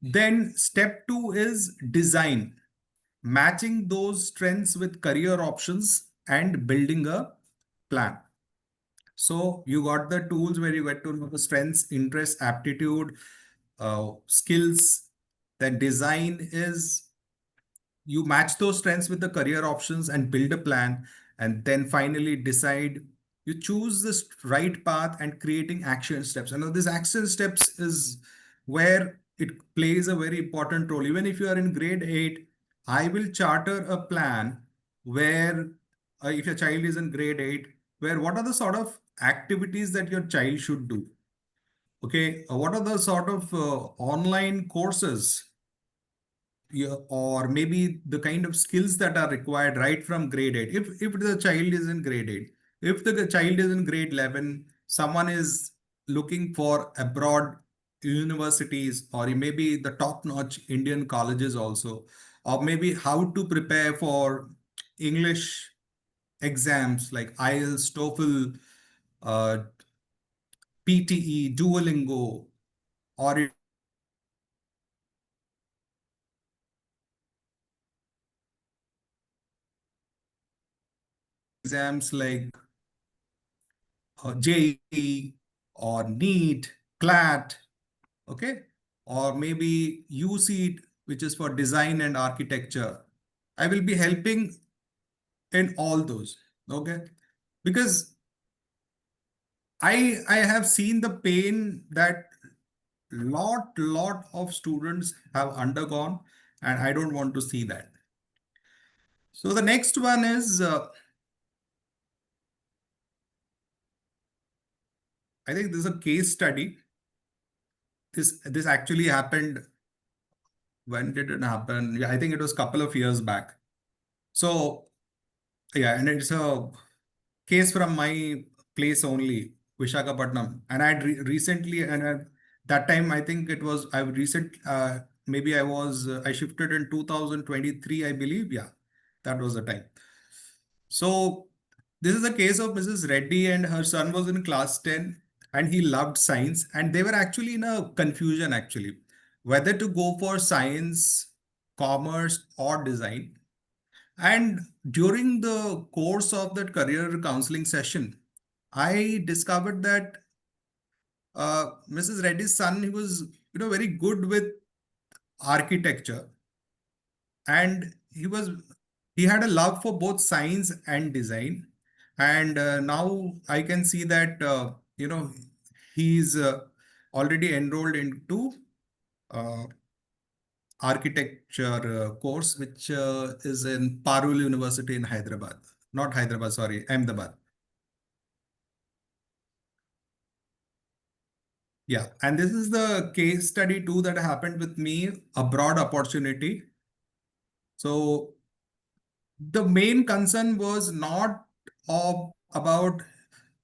Then step 2 is design, matching those strengths with career options and building a plan. So you got the tools where you get to know the strengths, interests, aptitude, skills. Then design is you match those strengths with the career options and build a plan, and then finally decide. You choose this right path and creating action steps. And this action steps is where it plays a very important role. Even if you are in grade 8, I will charter a plan where if your child is in grade 8, where what are the sort of activities that your child should do. Okay, what are the sort of online courses, or maybe the kind of skills that are required right from grade 8. If the child is in grade 8, if the child is in grade 11, someone is looking for abroad universities, or maybe the top-notch Indian colleges also, or maybe how to prepare for English exams like IELTS, TOEFL, uh, PTE, Duolingo, or exams like JEE or NEET, CLAT, okay, or maybe USEET, which is for design and architecture. I will be helping in all those, okay, because I have seen the pain that lot of students have undergone, and I don't want to see that. So the next one is I think this is a case study. This actually happened. When did it happen? Yeah, I think it was a couple of years back. So yeah, and it's a case from my place only, Vishakhapatnam. And I recently, and that time I think it was I recent maybe I shifted in 2023, I believe. Yeah, that was the time. So this is a case of Mrs. Reddy, and her son was in class 10 and he loved science, and they were actually in a confusion actually whether to go for science, commerce, or design. And during the course of that career counseling session, I discovered that Mrs. Reddy's son, he was very good with architecture, and he had a love for both science and design. And now I can see that he's already enrolled into uh, architecture course, which is in Parul University in Hyderabad. Not Hyderabad, sorry, Ahmedabad. Yeah, and this is the case study too that happened with me, a broad opportunity. So the main concern was not about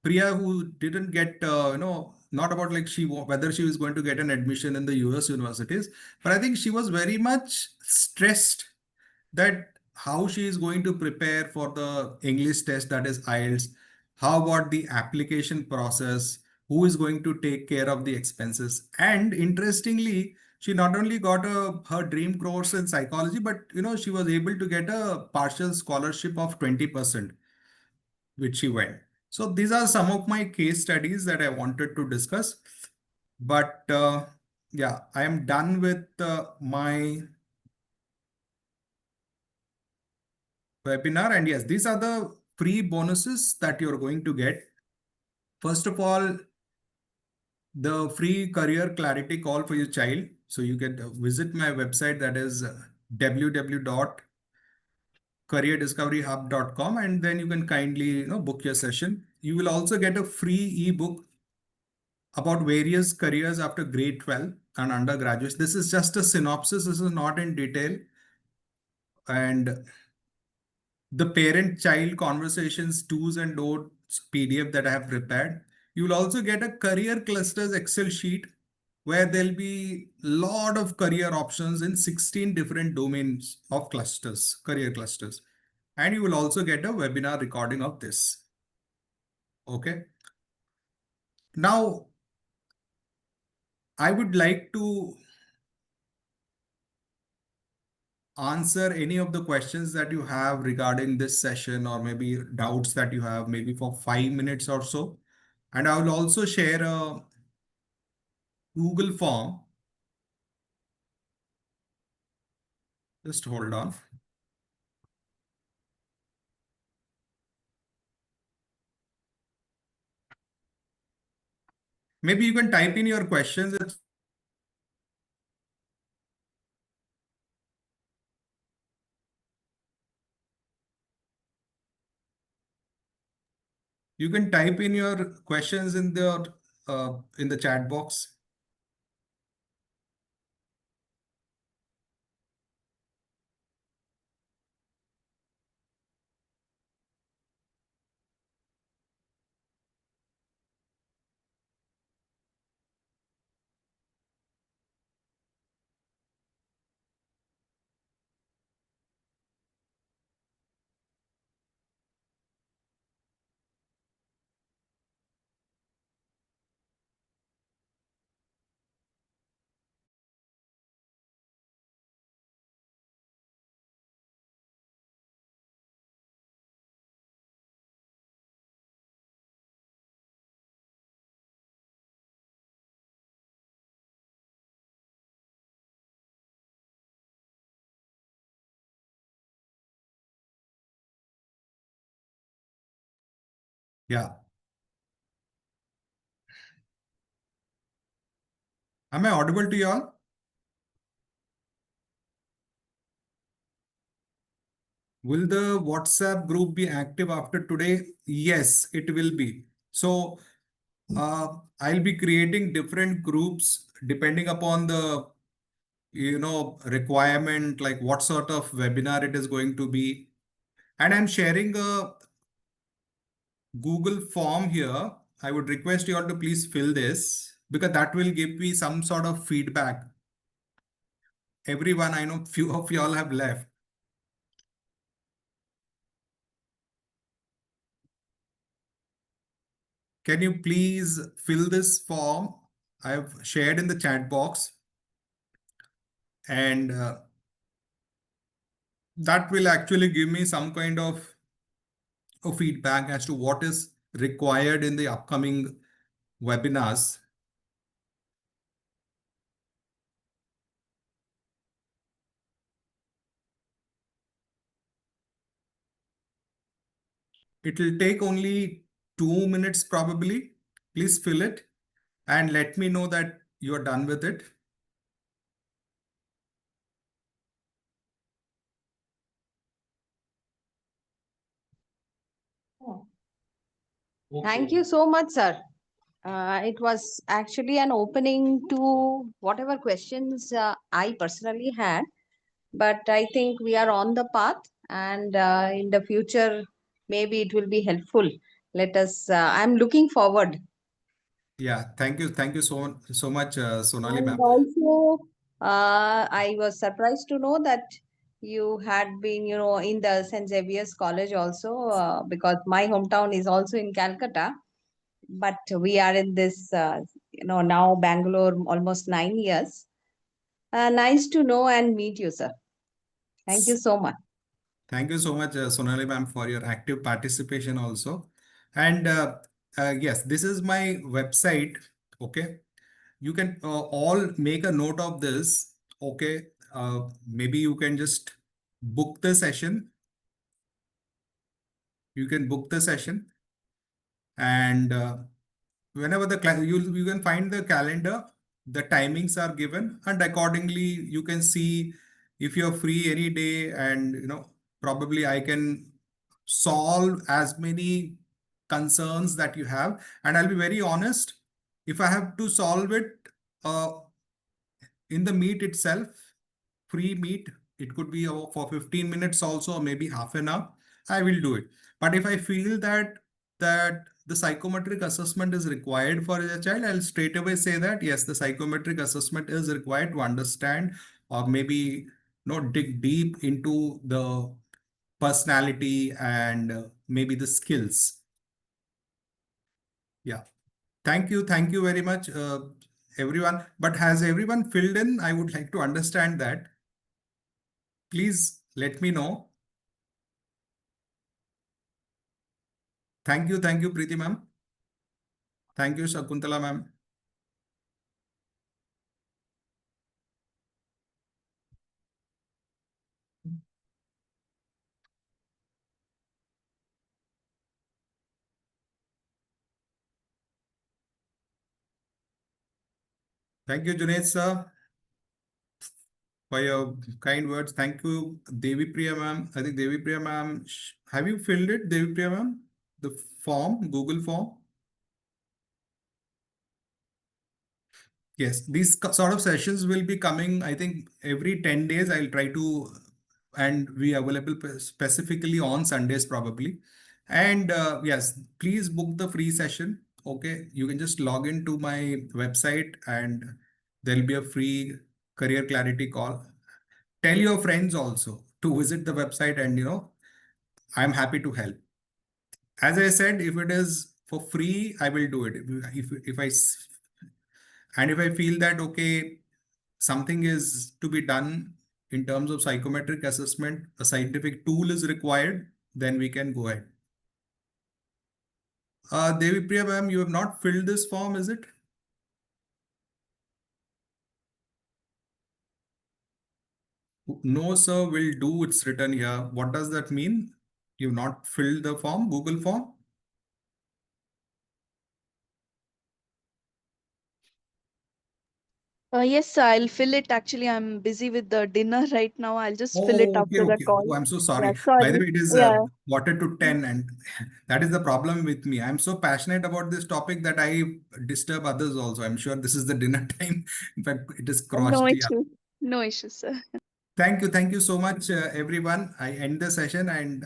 Priya, who didn't get, not about like whether she was going to get an admission in the US universities, but I think she was very much stressed that how she is going to prepare for the English test, that is IELTS, how about the application process, who is going to take care of the expenses. And interestingly, she not only got her dream course in psychology, but she was able to get a partial scholarship of 20%, which she went. So these are some of my case studies that I wanted to discuss. But yeah, I am done with my webinar. And yes, these are the free bonuses that you're going to get. First of all, the free career clarity call for your child. So you can visit my website, that is www.careerdiscoveryhub.com, and then you can kindly book your session. You will also get a free ebook about various careers after grade 12 and undergraduates. This is just a synopsis. This is not in detail. And the parent-child conversations do's and don'ts PDF that I have prepared. You will also get a career clusters Excel sheet where there'll be a lot of career options in 16 different domains of clusters, career clusters. And you will also get a webinar recording of this. Okay. Now, I would like to answer any of the questions that you have regarding this session, or maybe doubts that you have, maybe for 5 minutes or so. And I will also share a Google form. Just hold on. Maybe you can type in your questions. You can type in your questions in the chat box. Yeah. Am I audible to you all? Will the WhatsApp group be active after today? Yes, it will be. So I'll be creating different groups depending upon the requirement, like what sort of webinar it is going to be. And I'm sharing a Google form here. I would request you all to please fill this because that will give me some sort of feedback. Everyone, I know few of you all have left. Can you please fill this form? I've shared in the chat box, and that will actually give me some kind of a feedback as to what is required in the upcoming webinars. It will take only 2 minutes probably. Please fill it and let me know that you are done with it. Thank you so much, sir. It was actually an opening to whatever questions I personally had, but I think we are on the path, and in the future, maybe it will be helpful. Let us, I'm looking forward. Yeah, thank you. Thank you so much, Sonali And ma'am. also, I was surprised to know that you had been, in the St. Xavier's College also, because my hometown is also in Calcutta. But we are in this, now Bangalore almost 9 years. Nice to know and meet you, sir. Thank you so much. Thank you so much, Sonali ma'am, for your active participation also. And yes, this is my website. Okay. You can all make a note of this. Okay. Maybe you can just book the session. You can book the session, and whenever you can find the calendar, the timings are given, and accordingly you can see if you're free any day, and probably I can solve as many concerns that you have. And I'll be very honest, if I have to solve it uh, in the meet itself, free meet, it could be for 15 minutes also, or maybe half an hour. I will do it. But if I feel that the psychometric assessment is required for a child, I'll straight away say that yes, the psychometric assessment is required to understand or maybe dig deep into the personality and maybe the skills. Yeah. Thank you very much, everyone. But has everyone filled in? I would like to understand that. Please let me know. Thank you, Preeti ma'am. Thank you, Shakuntala ma'am. Thank you, Junaid sir, for your kind words. Thank you, Devi Priya ma'am. I think Devi Priya ma'am, have you filled it, Devi Priya ma'am? The form, Google form? Yes, these sort of sessions will be coming, I think, every 10 days. I'll try to, and we are available specifically on Sundays probably. And yes, please book the free session. Okay, you can just log into my website and there'll be a free career clarity call. Tell your friends also to visit the website, and I'm happy to help. As I said, if it is for free, I will do it. If I feel that okay, something is to be done in terms of psychometric assessment, a scientific tool is required, then we can go ahead. Devi Priya ma'am, you have not filled this form, is it? No, sir, will do. It's written here. What does that mean? You've not filled the form, Google form? Yes, I'll fill it. Actually, I'm busy with the dinner right now. I'll just fill it Oh, okay, after the okay. call. Oh, I'm so Yeah, sorry. By the sorry. way, it is Yeah. quarter to 10, and that is the problem with me. I'm so passionate about this topic that I disturb others also. I'm sure this is the dinner time. In fact, it is No crossed. Yeah. issue. No issue, sir. Thank you so much, everyone. I end the session and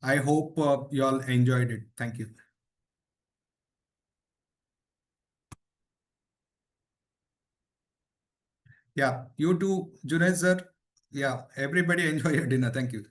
I hope you all enjoyed it. Thank you. Yeah, you too, Junaid sir. Yeah, everybody enjoy your dinner. Thank you.